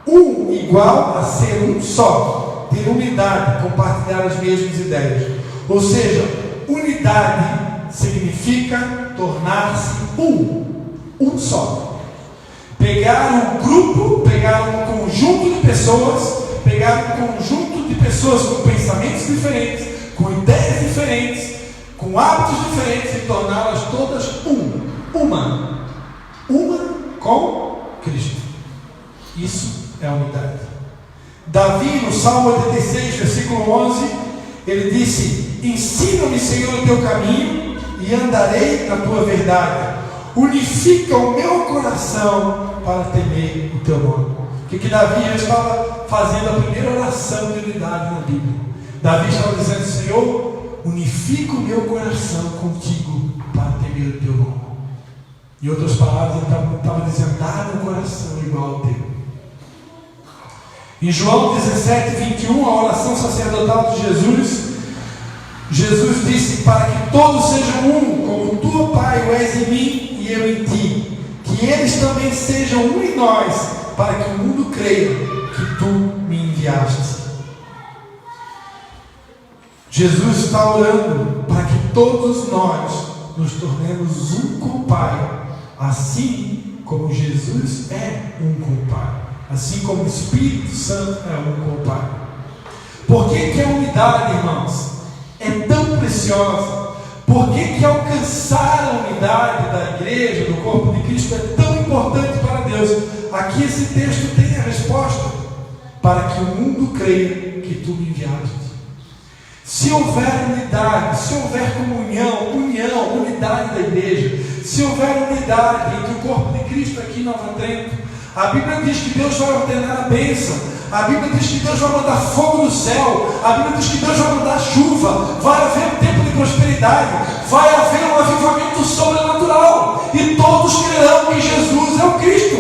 um igual a ser um só, ter unidade, compartilhar as mesmas ideias. Ou seja, unidade significa tornar-se um só. Pegar um grupo, pegar um conjunto de pessoas, pegar um conjunto de pessoas com pensamentos diferentes, com ideias diferentes, com hábitos diferentes e torná-las todas uma com Cristo. Isso é a unidade. Davi, no Salmo 86, versículo 11, ele disse: ensina-me, Senhor, o teu caminho e andarei na tua verdade. Unifica o meu coração para temer o teu nome. O que Davi já estava fazendo a primeira oração de unidade na Bíblia. Davi estava dizendo: Senhor, unifica o meu coração contigo para temer o teu nome. Em outras palavras, ele estava dizendo: dá um coração igual ao teu. Em João 17:21, a oração sacerdotal de Jesus disse: para que todos sejam um, como tu, Pai, o és em mim e eu em ti, que eles também sejam um em nós, para que o mundo creia que tu me enviaste. Jesus está orando para que todos nós nos tornemos um com o Pai, assim como Jesus é um com o Pai, assim como o Espírito Santo é um com o Pai. Por que a unidade, irmãos, é tão preciosa? Por que alcançar a unidade da igreja, do corpo de Cristo, é tão importante para Deus? Aqui esse texto tem a resposta. para que o mundo creia que tu me enviaste. Se houver unidade, se houver comunhão, unidade da igreja, se houver unidade entre o corpo de Cristo aqui em Nova Trento, a Bíblia diz que Deus vai ordenar a bênção, a Bíblia diz que Deus vai mandar fogo do céu, a Bíblia diz que Deus vai mandar chuva, vai haver um tempo de prosperidade, vai haver um avivamento sobrenatural, e todos crerão que Jesus é o Cristo.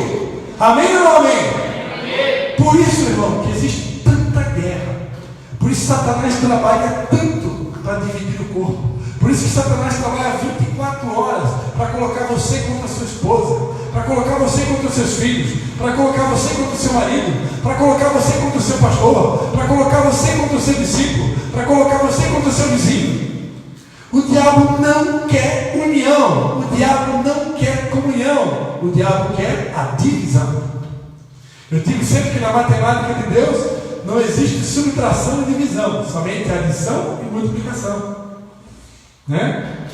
Amém ou não amém? Por isso, irmão, que existe tanta guerra. Por isso Satanás trabalha tanto para dividir o corpo. Por isso que Satanás trabalha 24 horas para colocar você contra a sua esposa, para colocar você contra os seus filhos, para colocar você contra o seu marido, para colocar você contra o seu pastor, para colocar você contra o seu discípulo, para colocar você contra o seu vizinho. O diabo não quer união, o diabo não quer comunhão, o diabo quer a divisão. Eu digo sempre que na matemática de Deus não existe subtração e divisão, somente adição e multiplicação, né?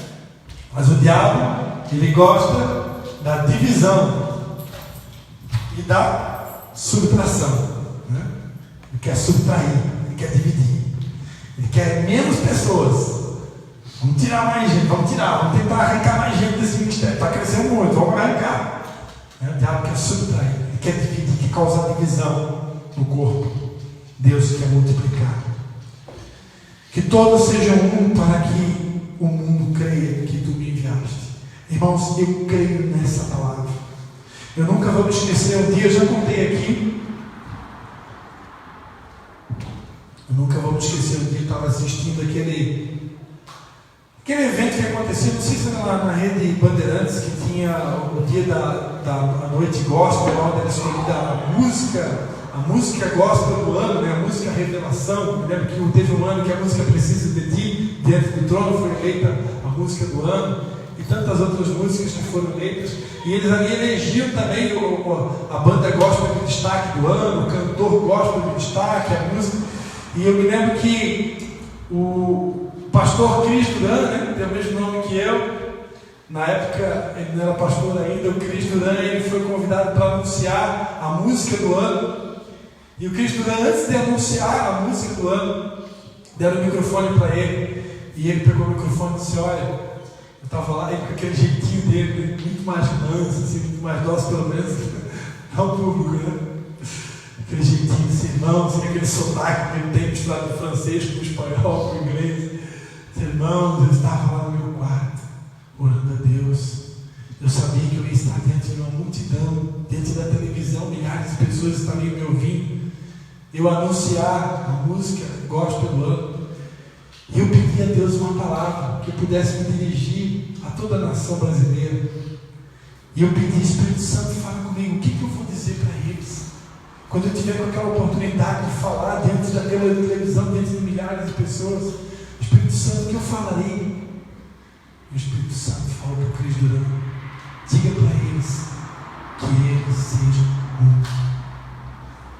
Mas o diabo, ele gosta da divisão e da subtração, né? Ele quer subtrair, ele quer dividir, ele quer menos pessoas. Vamos tirar mais gente, vamos tentar arrancar mais gente desse ministério, está crescendo muito, vamos arrancar. O diabo quer subtrair, ele quer dividir, quer causar divisão no corpo. Deus quer multiplicar. Que todos sejam um, para que o mundo creia que tu me enviaste. Irmãos, eu creio nessa palavra. Eu nunca vou me esquecer um dia, eu já contei aqui. Eu nunca vou me esquecer um dia, eu estava assistindo aquele evento que acontecia, não sei se era na rede Bandeirantes, que tinha o dia da noite gospel, onde era escolhida a música gospel do ano, né? A música revelação. Eu lembro que teve um ano que a música Precisa de Ti, diante do trono, foi eleita a música do ano, e tantas outras músicas que foram eleitas, e eles ali elegiam também a banda gospel de destaque do ano, o cantor gospel de destaque, a música. E eu me lembro que o pastor Cristo Duran, né, tem o mesmo nome que eu, na época ele não era pastor ainda, o Cristo Duran, ele foi convidado para anunciar a música do ano. E o Cristo Duran, antes de anunciar a música do ano, deram o microfone para ele, e ele pegou o microfone e disse: olha, eu estava lá, e com aquele jeitinho dele, muito mais manso, assim, muito mais dócil, pelo menos ao público, né? Aquele jeitinho desse irmão, assim, aquele sotaque que ele tem misturado do francês com o espanhol, com o inglês. Irmãos, eu estava lá no meu quarto, orando a Deus. Eu sabia que eu ia estar dentro de uma multidão, dentro da televisão, milhares de pessoas estariam me ouvindo. Eu anunciar a música gospel do ano. E eu pedi a Deus uma palavra que eu pudesse me dirigir a toda a nação brasileira. E eu pedi: Espírito Santo, fala comigo, o que eu vou dizer para eles? Quando eu tiver com aquela oportunidade de falar dentro da televisão, dentro de milhares de pessoas, Espírito Santo, o que eu falarei? E o Espírito Santo falou para o Cristo Duran: diga para eles que eles sejam um.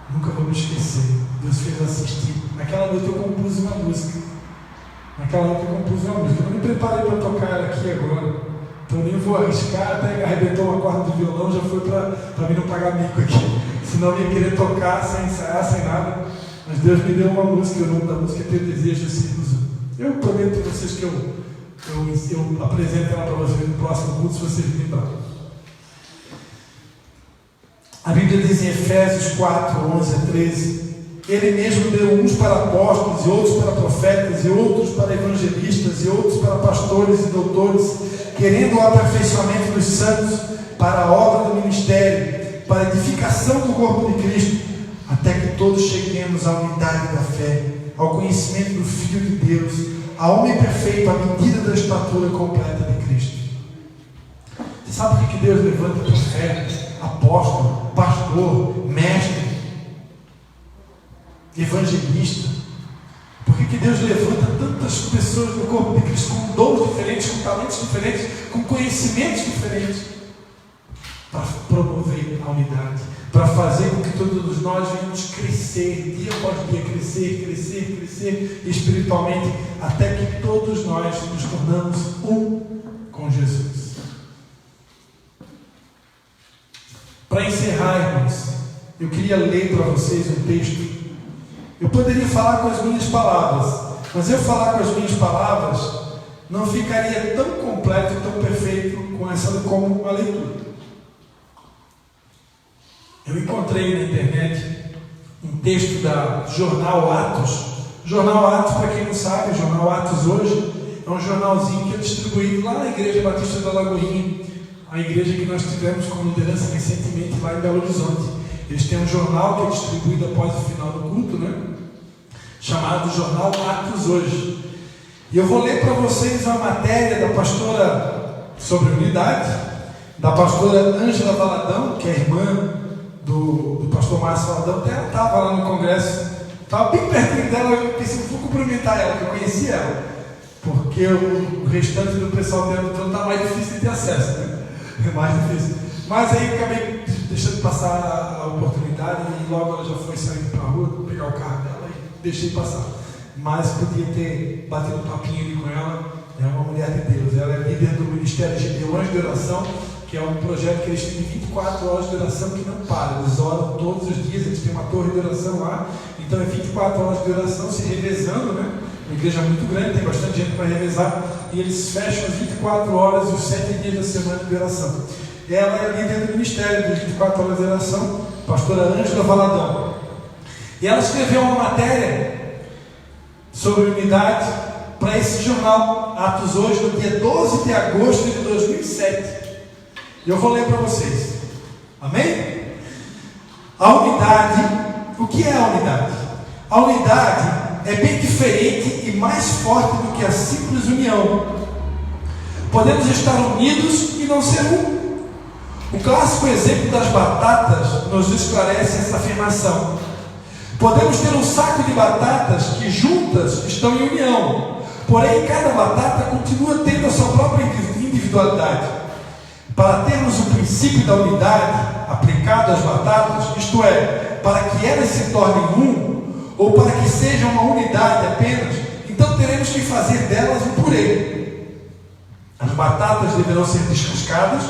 Nunca vou me esquecer. Deus fez assistir. Naquela noite eu compus uma música. Eu não me preparei para tocar ela aqui agora. Então nem vou arriscar. Até arrebentou uma corda de violão, já foi para mim não pagar mico aqui. Senão eu ia querer tocar sem ensaiar, sem nada. Mas Deus me deu uma música. O nome da música é Teu Desejo Se Ilusão. Eu prometo a vocês que eu apresento ela para vocês no próximo culto, se vocês me lembrarem. A Bíblia diz em Efésios 4, 11 a 13: Ele mesmo deu uns para apóstolos, e outros para profetas, e outros para evangelistas, e outros para pastores e doutores, querendo o aperfeiçoamento dos santos, para a obra do ministério, para a edificação do corpo de Cristo, até que todos cheguemos à unidade da fé, ao conhecimento do Filho de Deus, ao homem perfeito, à medida da estatura completa de Cristo. Você sabe por que Deus levanta profetas, apóstolo, pastor, mestre, evangelista? Por que Deus levanta tantas pessoas no corpo de Cristo com dons diferentes, com talentos diferentes, com conhecimentos diferentes? Para promover a unidade, para fazer com que todos nós venhamos crescer, dia após dia, crescer espiritualmente, até que todos nós nos tornamos um com Jesus. Para encerrar, irmãos, eu queria ler para vocês um texto Eu poderia falar com as minhas palavras, mas eu falar com as minhas palavras não ficaria tão completo, tão perfeito como uma leitura. Eu encontrei na internet um texto da Jornal Atos. Jornal Atos, para quem não sabe, o Jornal Atos hoje é um jornalzinho que é distribuído lá na Igreja Batista da Lagoinha, a igreja que nós tivemos como liderança recentemente lá em Belo Horizonte. Eles têm um jornal que é distribuído após o final do culto, né? Chamado Jornal Atos hoje. E eu vou ler para vocês uma matéria da pastora sobre unidade, da pastora Ângela Valadão, que é irmã do pastor Márcio Valadão. Até ela estava lá no congresso, estava bem pertinho dela. Eu pensei, vou cumprimentar ela, que eu conhecia ela, porque o restante do pessoal dela então está mais difícil de ter acesso, né? É mais difícil. Mas aí acabei deixando passar a oportunidade e logo ela já foi saindo para a rua, pegar o carro dela e deixei passar. Mas podia ter batido um papinho ali com ela. É uma mulher de Deus. Ela é líder do Ministério Gideão Anjo de Oração, que é um projeto que eles têm 24 horas de oração que não para. Eles oram todos os dias, eles têm uma torre de oração lá. Então é 24 horas de oração se revezando, né? Uma igreja muito grande, tem bastante gente para revezar. E eles fecham as 24 horas e os 7 dias da semana de oração. Ela é líder do Ministério das 24 horas de oração, pastora Ângela Valadão. E ela escreveu uma matéria sobre unidade para esse jornal Atos hoje, no dia 12 de agosto de 2007. E eu vou ler para vocês. Amém? A unidade, o que é a unidade? A unidade é bem diferente e mais forte do que a simples união. Podemos estar unidos e não ser um. O clássico exemplo das batatas nos esclarece essa afirmação. Podemos ter um saco de batatas que juntas estão em união, porém cada batata continua tendo a sua própria individualidade. Para termos o princípio da unidade aplicado às batatas, isto é, para que elas se tornem um, ou para que sejam uma unidade apenas, então teremos que fazer delas um purê. As batatas deverão ser descascadas,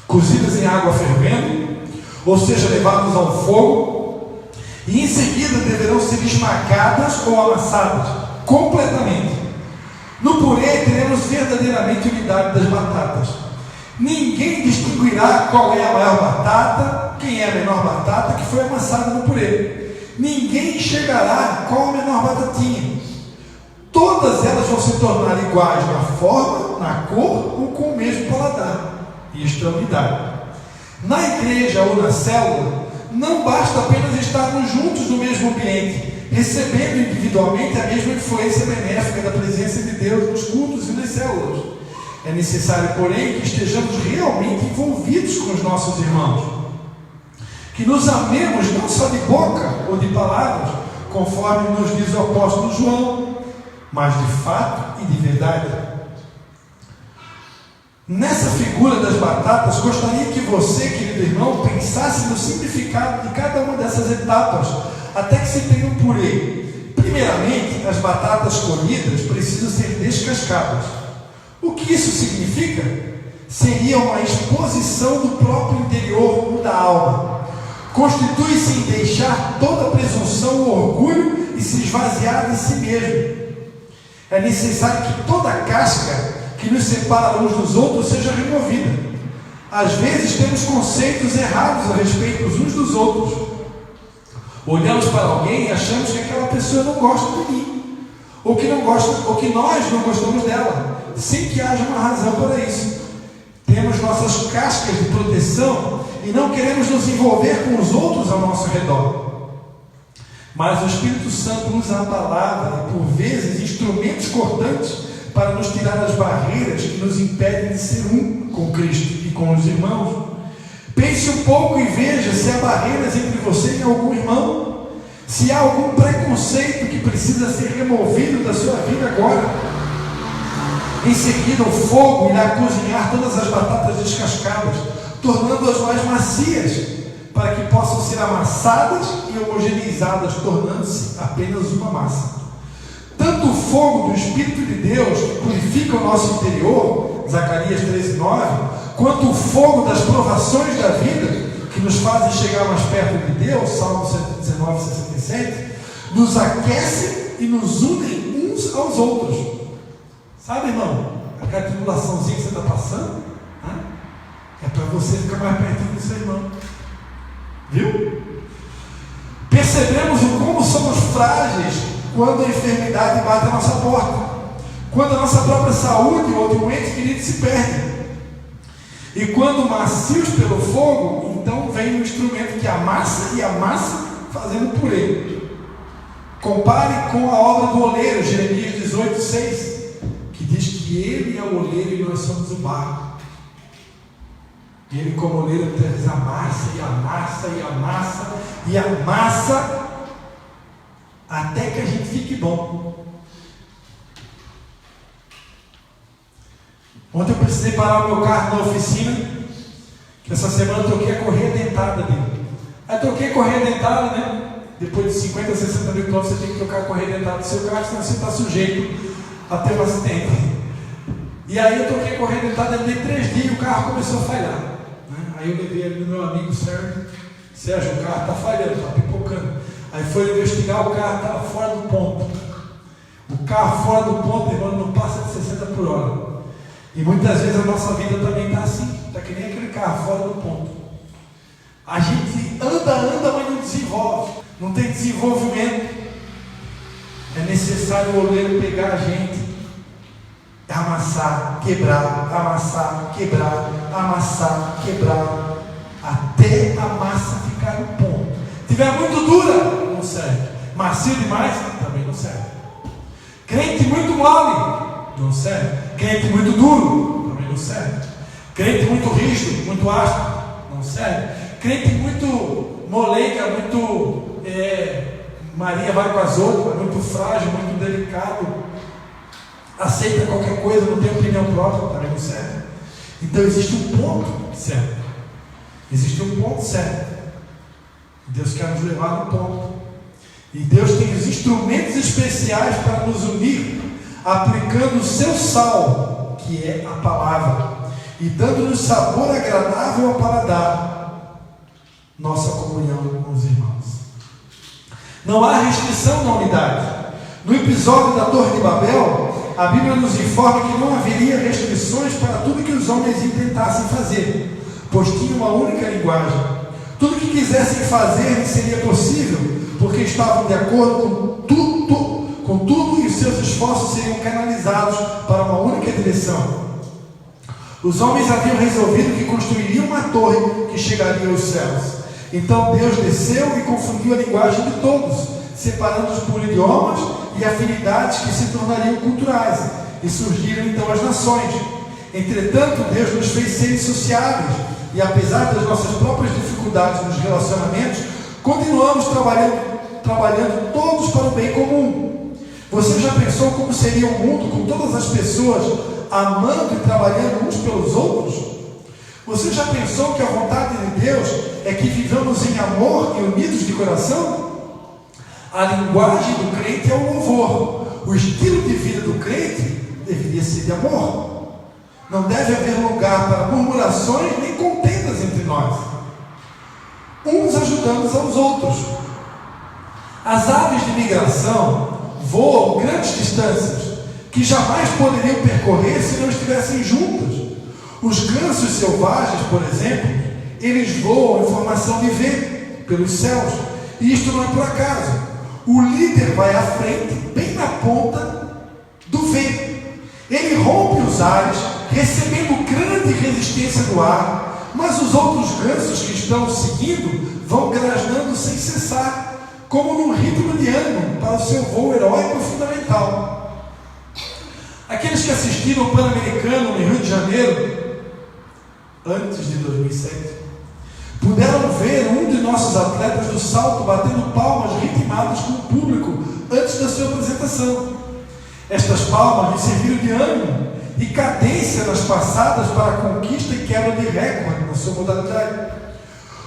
cozidas em água fervendo, ou seja, levadas ao fogo, e em seguida deverão ser esmagadas ou amassadas completamente. No purê teremos verdadeiramente unidade das batatas. Ninguém distinguirá qual é a maior batata, quem é a menor batata que foi amassada no purê. Ninguém enxergará qual a menor batatinha. Todas elas vão se tornar iguais na forma, na cor ou com o mesmo paladar. Isto é unidade. Na igreja ou na célula, não basta apenas estarmos juntos no mesmo ambiente, recebendo individualmente a mesma influência benéfica da presença de Deus nos cultos e nas células. É necessário, porém, que estejamos realmente envolvidos com os nossos irmãos, que nos amemos não só de boca ou de palavras, conforme nos diz o apóstolo João, mas de fato e de verdade. Nessa figura das batatas, gostaria que você, querido irmão, pensasse no significado de cada uma dessas etapas, até que se tenha um purê. Primeiramente, as batatas colhidas precisam ser descascadas. O que isso significa? Seria uma exposição do próprio interior ou da alma. Constitui-se em deixar toda a presunção ou orgulho e se esvaziar de si mesmo. É necessário que toda a casca que nos separa uns dos outros seja removida. Às vezes temos conceitos errados a respeito uns dos outros. Olhamos para alguém e achamos que aquela pessoa não gosta de mim, ou que nós não gostamos dela, sem que haja uma razão para isso. Temos nossas cascas de proteção e não queremos nos envolver com os outros ao nosso redor. Mas o Espírito Santo usa a palavra e, por vezes, instrumentos cortantes para nos tirar as barreiras que nos impedem de ser um com Cristo e com os irmãos. Pense um pouco e veja se há barreiras entre você e algum irmão, se há algum preconceito que precisa ser removido da sua vida agora. Em seguida, o fogo irá cozinhar todas as batatas descascadas, tornando-as mais macias, para que possam ser amassadas e homogeneizadas, tornando-se apenas uma massa. Tanto o fogo do Espírito de Deus, que purifica o nosso interior, Zacarias 13:9, quanto o fogo das provações da vida, que nos fazem chegar mais perto de Deus, Salmo 119:67, nos aquecem e nos unem uns aos outros. Sabe, irmão, aquela tribulaçãozinha que você está passando, é para você ficar mais pertinho do seu irmão. Viu? Percebemos o como somos frágeis quando a enfermidade bate a nossa porta, quando a nossa própria saúde ou de um ente querido se perde. E quando macios pelo fogo, então vem um instrumento que amassa e amassa, fazendo purê. Compare com a obra do oleiro, Jeremias 18:6, que diz que ele é o oleiro e nós somos o barro. E ele, como oleiro, amassa e amassa e amassa e amassa até que a gente fique bom. Ontem eu precisei parar o meu carro na oficina, que essa semana eu troquei a correia dentada dele. Aí troquei a correia dentada, né? Depois de 50, 60 mil quilômetros você tem que trocar a correia dentada do seu carro, senão você está sujeito a ter um acidente. E aí eu troquei a correia dentada, dei 3 dias e o carro começou a falhar, né? Aí eu levei ali no meu amigo Sérgio, o carro está falhando, está pipocando. Aí foi investigar, o carro estava fora do ponto. O carro fora do ponto, irmão, não passa de 60 por hora. E muitas vezes a nossa vida também está assim, está que nem aquele carro fora do ponto. A gente anda, mas não desenvolve, não tem desenvolvimento. É necessário o oleiro pegar a gente, amassar, quebrar, amassar, quebrar, amassar, quebrar, até a massa ficar no ponto. Se tiver muito dura, não serve. Macio demais, também não serve. Crente muito mole, não serve. Crente muito duro, também não serve. Crente muito rígido, muito áspero, não serve. Crente muito moleiga, muito Maria vai com as outras, muito frágil, muito delicado, aceita qualquer coisa, não tem opinião própria, também não serve. Então existe um ponto certo. Existe um ponto certo. Deus quer nos levar no ponto. E Deus tem os instrumentos especiais para nos unir, aplicando o seu sal, que é a palavra, e dando-nos sabor agradável ao paladar, nossa comunhão com os irmãos. Não há restrição na unidade. No episódio da Torre de Babel, a Bíblia nos informa que não haveria restrições para tudo que os homens tentassem fazer, pois tinha uma única linguagem. Tudo que quisessem fazer seria possível, porque estavam de acordo com tudo, e seus esforços seriam canalizados para uma única direção. Os homens haviam resolvido que construiriam uma torre que chegaria aos céus. Então Deus desceu e confundiu a linguagem de todos, separando-os por idiomas e afinidades que se tornariam culturais, e surgiram então as nações. Entretanto, Deus nos fez seres sociáveis, e apesar das nossas próprias dificuldades nos relacionamentos, continuamos trabalhando todos para o bem comum. Você já pensou como seria um mundo com todas as pessoas amando e trabalhando uns pelos outros? Você já pensou que a vontade de Deus é que vivamos em amor e unidos de coração? A linguagem do crente é o louvor. O estilo de vida do crente deveria ser de amor. Não deve haver lugar para murmurações nem contendas entre nós, uns ajudando aos outros. As aves de migração voam grandes distâncias que jamais poderiam percorrer se não estivessem juntas. Os gansos selvagens, por exemplo, eles voam em formação de V pelos céus, e isto não é por acaso. O líder vai à frente, bem na ponta do V. Ele rompe os ares, recebendo grande resistência do ar, mas os outros gansos que estão seguindo vão grasnando sem cessar, como num ritmo de ânimo para o seu voo heróico e fundamental. Aqueles que assistiram ao Pan-Americano no Rio de Janeiro, antes de 2007, puderam ver um de nossos atletas do salto batendo palmas ritmadas com o público antes da sua apresentação. Estas palmas lhe serviram de ânimo e cadência nas passadas para a conquista e quebra de recorde na sua modalidade.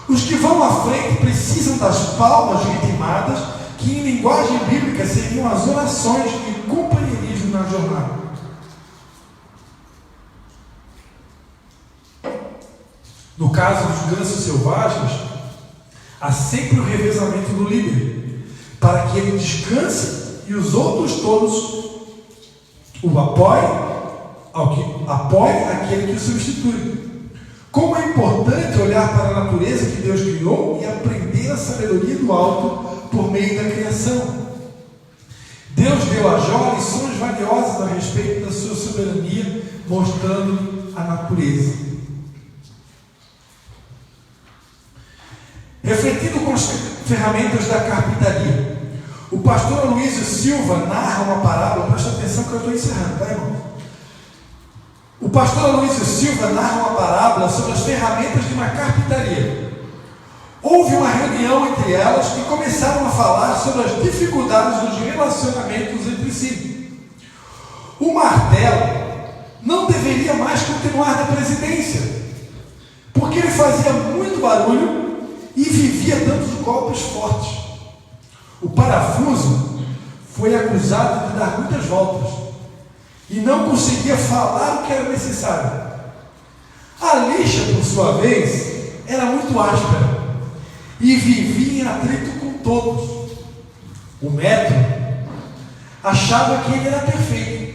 Os que vão à frente precisam das palmas ritmadas, que em linguagem bíblica seriam as orações e companheirismo na jornada. No caso dos gansos selvagens, há sempre o revezamento do líder. para que ele descanse e os outros todos o apoiem aquele que o substitui. Como é importante olhar para a natureza que Deus criou e aprender a sabedoria do alto por meio da criação. Deus deu a Jó lições valiosas a respeito da sua soberania, mostrando a natureza. Refletindo com as ferramentas da carpintaria, o pastor Aloysio Silva narra uma parábola. Presta atenção que eu estou encerrando, tá, irmão? O pastor Aloysio Silva narra uma parábola sobre as ferramentas de uma carpintaria. Houve uma reunião entre elas e começaram a falar sobre as dificuldades dos relacionamentos entre si. O martelo não deveria mais continuar na presidência, porque ele fazia muito barulho e vivia dando golpes fortes. O parafuso foi acusado de dar muitas voltas e não conseguia falar o que era necessário. A lixa, por sua vez, era muito áspera e vivia em atrito com todos. O metro achava que ele era perfeito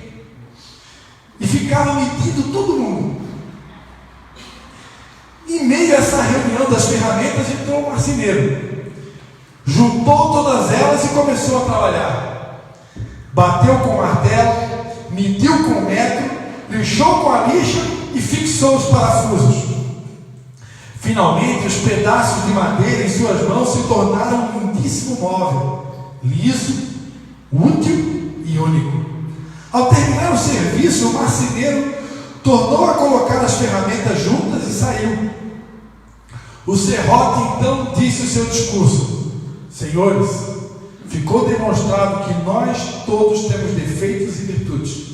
e ficava medindo todo mundo. Em meio a essa reunião das ferramentas entrou um marceneiro, juntou todas elas e começou a trabalhar. Bateu com o martelo, mediu com o metro, lixou com a lixa e fixou os parafusos. Finalmente, os pedaços de madeira em suas mãos se tornaram um lindíssimo móvel, liso, útil e único. Ao terminar o serviço, o marceneiro tornou a colocar as ferramentas juntas e saiu. O serrote então disse o seu discurso: Senhores, ficou demonstrado que nós todos temos defeitos e virtudes.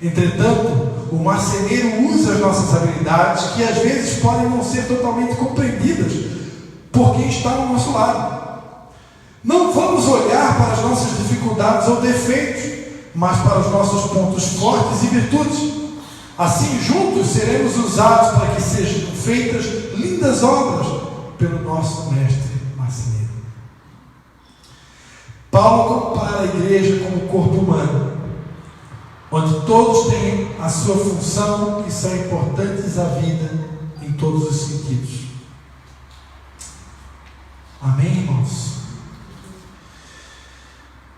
Entretanto, o marceneiro usa as nossas habilidades, que às vezes podem não ser totalmente compreendidas por quem está ao nosso lado. Não vamos olhar para as nossas dificuldades ou defeitos, mas para os nossos pontos fortes e virtudes. Assim, juntos seremos usados para que sejam feitas lindas obras pelo nosso mestre marceneiro. Paulo compara a igreja como o corpo humano, onde todos têm a sua função e são importantes à vida em todos os sentidos. Amém, irmãos?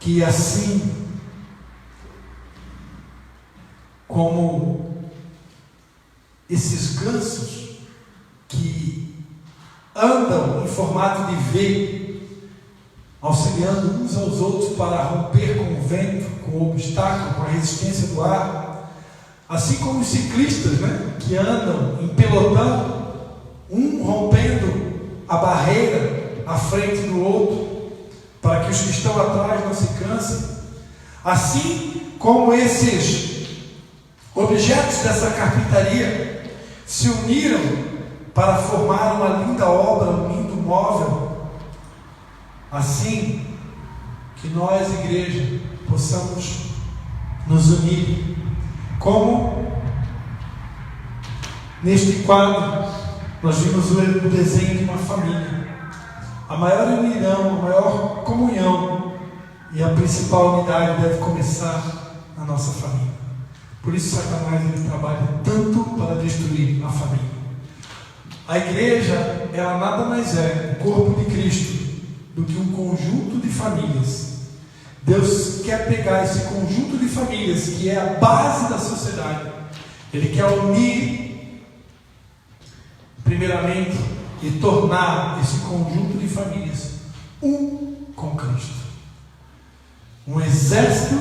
Que assim como esses gansos que andam em formato de V, auxiliando uns aos outros para romper com o vento, com o obstáculo, com a resistência do ar, assim como os ciclistas, que andam em pelotão, um rompendo a barreira à frente do outro, para que os que estão atrás não se cansem, assim como esses objetos dessa carpintaria se uniram para formar uma linda obra, um lindo móvel, assim que nós, igreja, possamos nos unir, como neste quadro nós vimos o desenho de uma família. A maior união, a maior comunhão e a principal unidade deve começar na nossa família. Por isso Satanás ele trabalha tanto para destruir a família. A igreja, ela nada mais é o corpo de Cristo do que um conjunto de famílias. Deus quer pegar esse conjunto de famílias, que é a base da sociedade. Ele quer unir, primeiramente, e tornar esse conjunto de famílias um com Cristo. Um exército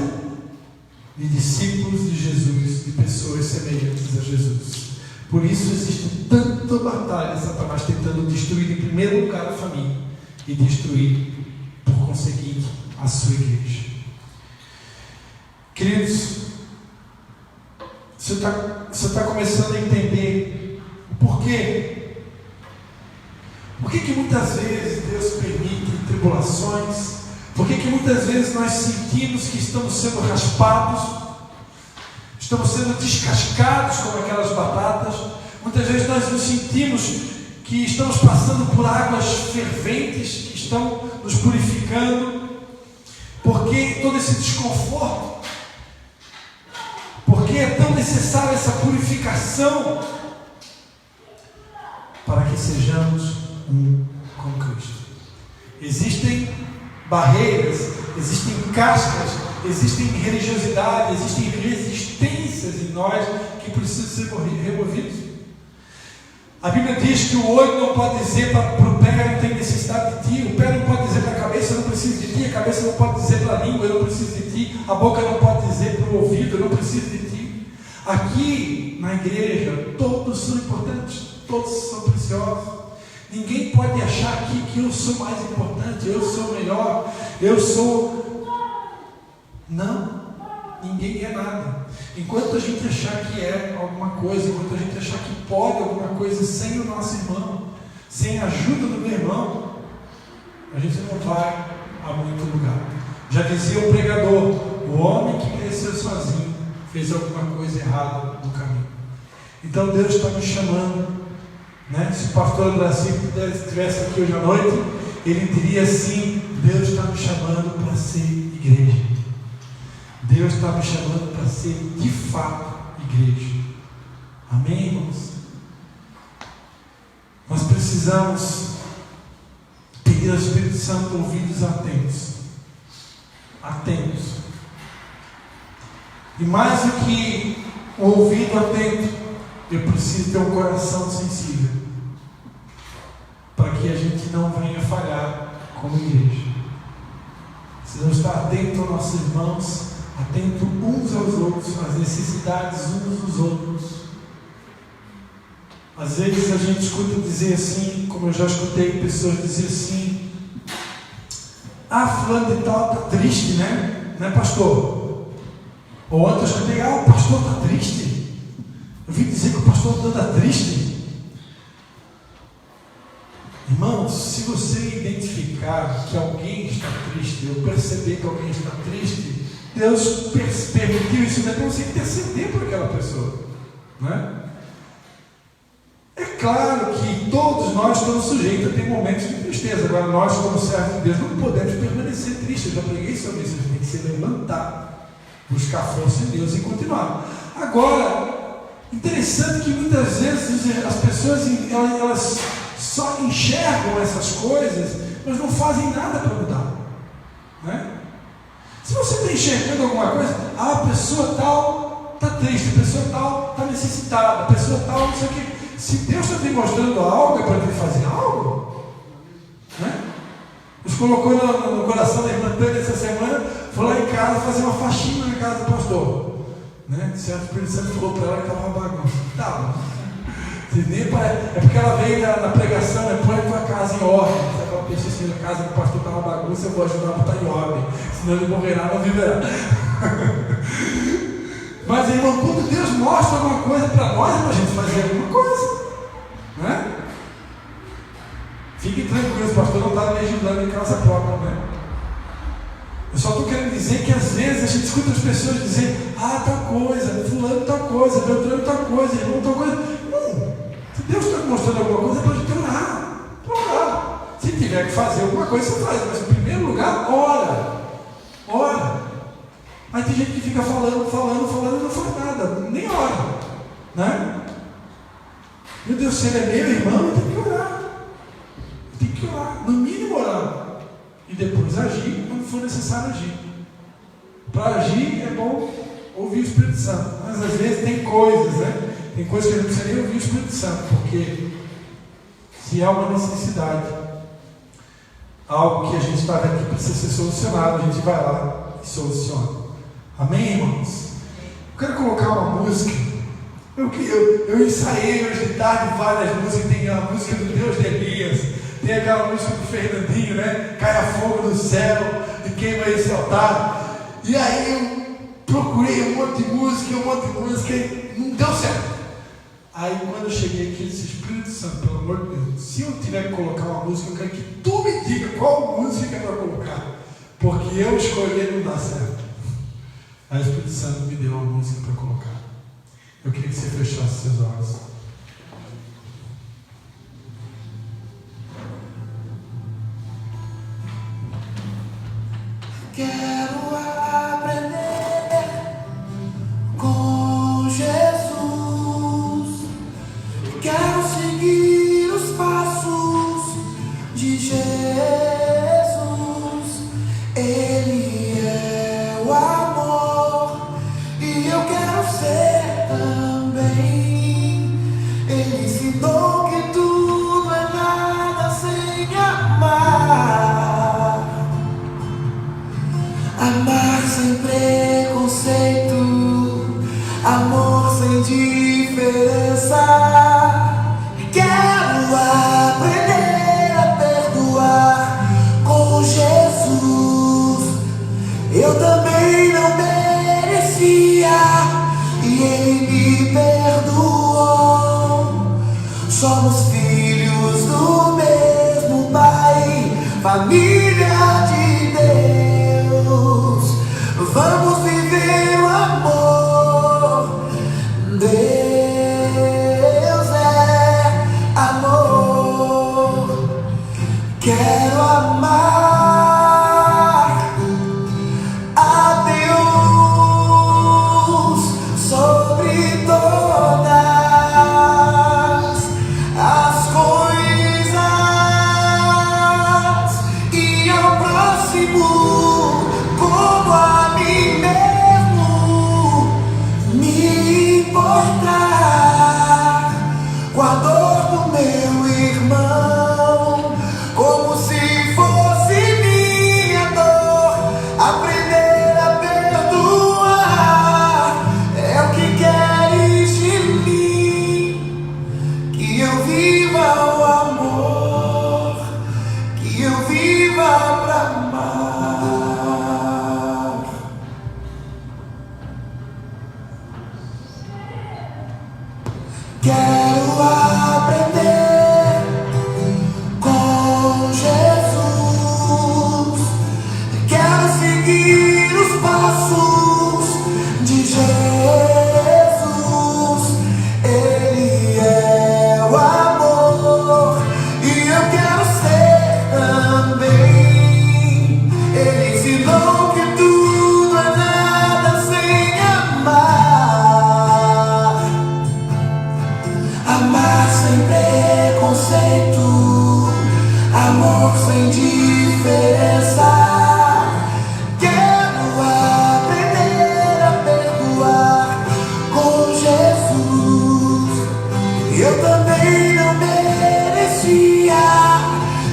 de discípulos de Jesus, de pessoas semelhantes a Jesus. Por isso existe tanta batalha, Satanás tentando destruir em primeiro lugar a família e destruir, por conseguinte, a sua igreja. Queridos, você está começando a entender o porquê. Por que muitas vezes Deus permite tribulações? Por que muitas vezes nós sentimos que estamos sendo raspados, estamos sendo descascados como aquelas batatas? Muitas vezes nós nos sentimos que estamos passando por águas ferventes, que estão nos purificando. Por que todo esse desconforto? Por que é tão necessária essa purificação? Para que sejamos um com Cristo. Existem barreiras, existem cascas, existem religiosidade, existem resistências em nós que precisam ser removidas. A Bíblia diz que o olho não pode dizer para o pé, não tem necessidade de ti, o pé não pode dizer para a cabeça, eu não preciso de ti, a cabeça não pode dizer para a língua, eu não preciso de ti, a boca não pode dizer para o ouvido, eu não preciso de ti. Aqui na igreja, todos são importantes, todos são preciosos. Ninguém pode achar aqui que eu sou mais importante, eu sou melhor, eu sou... Não, ninguém é nada. Enquanto a gente achar que é alguma coisa, enquanto a gente achar que pode alguma coisa sem o nosso irmão, sem a ajuda do meu irmão, a gente não vai a muito lugar. Já dizia o pregador, o homem que cresceu sozinho fez alguma coisa errada no caminho. Então Deus está me chamando, né? Se o pastor Andraci estivesse aqui hoje à noite, ele diria assim: Deus está me chamando para ser igreja. Deus está me chamando para ser de fato igreja. Amém, irmãos? Nós precisamos pedir ao Espírito Santo ouvidos atentos. Atentos. E mais do que o ouvido atento, eu preciso ter um coração sensível, para que a gente não venha falhar como igreja. Precisamos estar atento aos nossos irmãos, atento uns aos outros, às necessidades uns dos outros. Às vezes a gente escuta dizer assim, como eu já escutei pessoas dizer assim: ah, fulano de tal está triste, né? Não é, pastor? Ou ontem eu escutei: ah, o pastor está triste. Eu vim dizer que o pastor está triste. Irmãos, se você identificar que alguém está triste, ou perceber que alguém está triste, Deus permitiu isso para você interceder por aquela pessoa, não é? É claro que todos nós estamos sujeitos a ter momentos de tristeza. Agora, nós, como servos de Deus, não podemos permanecer tristes. Eu já preguei sobre isso. A gente tem que se levantar, buscar força em Deus e continuar. Agora, interessante que muitas vezes as pessoas elas só enxergam essas coisas, mas não fazem nada para mudar, né? Se você está enxergando alguma coisa, a pessoa tal está triste, a pessoa tal está necessitada, a pessoa tal não sei o que. Se Deus está te mostrando algo, é para te fazer algo, né? Deus colocou no coração da irmã Tânia essa semana, foi lá em casa fazer uma faxina na casa do pastor, né? O Espírito Santo falou para ela que estava uma bagunça. Tá, é porque ela veio na pregação, põe a tua casa em ordem. Sabe, ela pensou assim: a casa do pastor está uma bagunça, eu vou ajudar a botar em ordem, senão ele morrerá, não viverá. Mas, irmão, quando Deus mostra alguma coisa para nós, é para a gente fazer alguma coisa, né? Fiquem tranquilos, o pastor não está me ajudando em casa própria, né? Eu só estou querendo dizer que às vezes a gente escuta as pessoas dizer: ah, tal coisa, fulano tal coisa, Beltrano tal coisa, irmão tal coisa. Não, se Deus está te mostrando alguma coisa, é para a gente orar. Se tiver que fazer alguma coisa, você faz, mas em primeiro lugar, ora. Mas tem gente que fica falando e não faz nada, nem ora, né? Meu Deus, se ele é meu irmão, tem que orar, no mínimo orar, e depois agir quando for necessário agir. Para agir é bom ouvir o Espírito Santo, mas às vezes tem coisas, né? Tem coisas que a gente não precisa nem ouvir o Espírito Santo, porque se há uma necessidade, algo que a gente está aqui precisa ser solucionado, a gente vai lá e soluciona. Amém, irmãos? Eu quero colocar uma música. Eu ensaiei hoje de tarde várias músicas. Tem a música do Deus de Elias, tem aquela música do Fernandinho, né? Caia fogo do céu e queima esse altar. E aí eu procurei um monte de música e não deu certo. Aí quando eu cheguei aqui, eu disse: Espírito Santo, pelo amor de Deus, se eu tiver que colocar uma música, eu quero que tu me diga qual música é para colocar, porque eu escolher não dá certo. Aí o Espírito Santo me deu uma música para colocar. Eu queria que você fechasse seus olhos. Quero Ele é o amor e eu quero ser também. Ele ensinou que tudo é nada sem amar. Amar sem preconceito, amor sem diferença. Quero aprender a perdoar com Jesus. Eu também não merecia e Ele me perdoou. Somos filhos do mesmo Pai, família de Deus. Vamos viver o amor. Deus é amor. Quero amar a Deus sobre todas as coisas e ao próximo como a mim mesmo. Me importar com a dor do meu irmão, como se fosse minha dor. Aprender a perdoar é o que queres de mim. Que eu viva o amor, que eu viva pra amar. Quero aprender com Jesus. Quero seguir os passos de Jesus. Ele é o amor e eu quero ser também. Ele ensinou que tudo é nada sem amar. Amar sem preconceito, amor sem diferença. Quero aprender a perdoar com Jesus. Eu também não merecia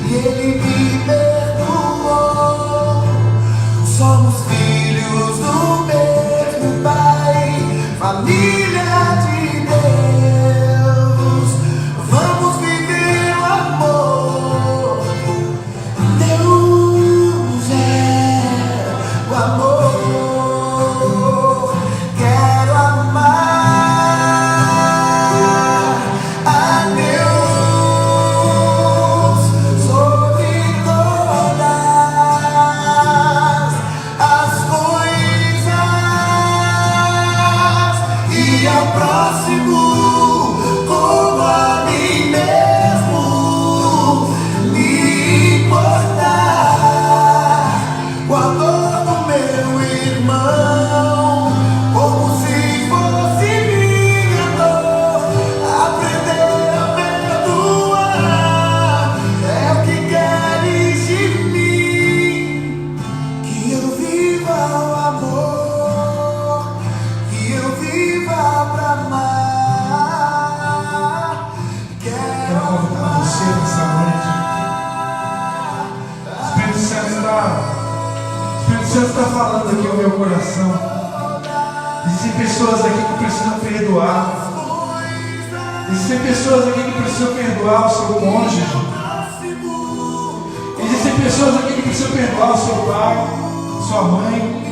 e Ele me perdoou. Somos filhos do mesmo Pai, família de Deus. Vamos viver o amor. Deus é o amor. Quero amar a Deus sobre todas as coisas e ao próximo como a mim mesmo. Me importar com a dor do meu irmão, como se fosse minha dor. Aprender a perdoar é o que queres de mim. Que eu viva o amor, que eu viva pra amar. Quero Convidar você nessa noite. Espírito Santo está falando aqui ao meu coração. Existem pessoas aqui que precisam perdoar. Existem pessoas aqui que precisam perdoar o seu cônjuge. Existem pessoas aqui que precisam perdoar o seu pai, sua mãe.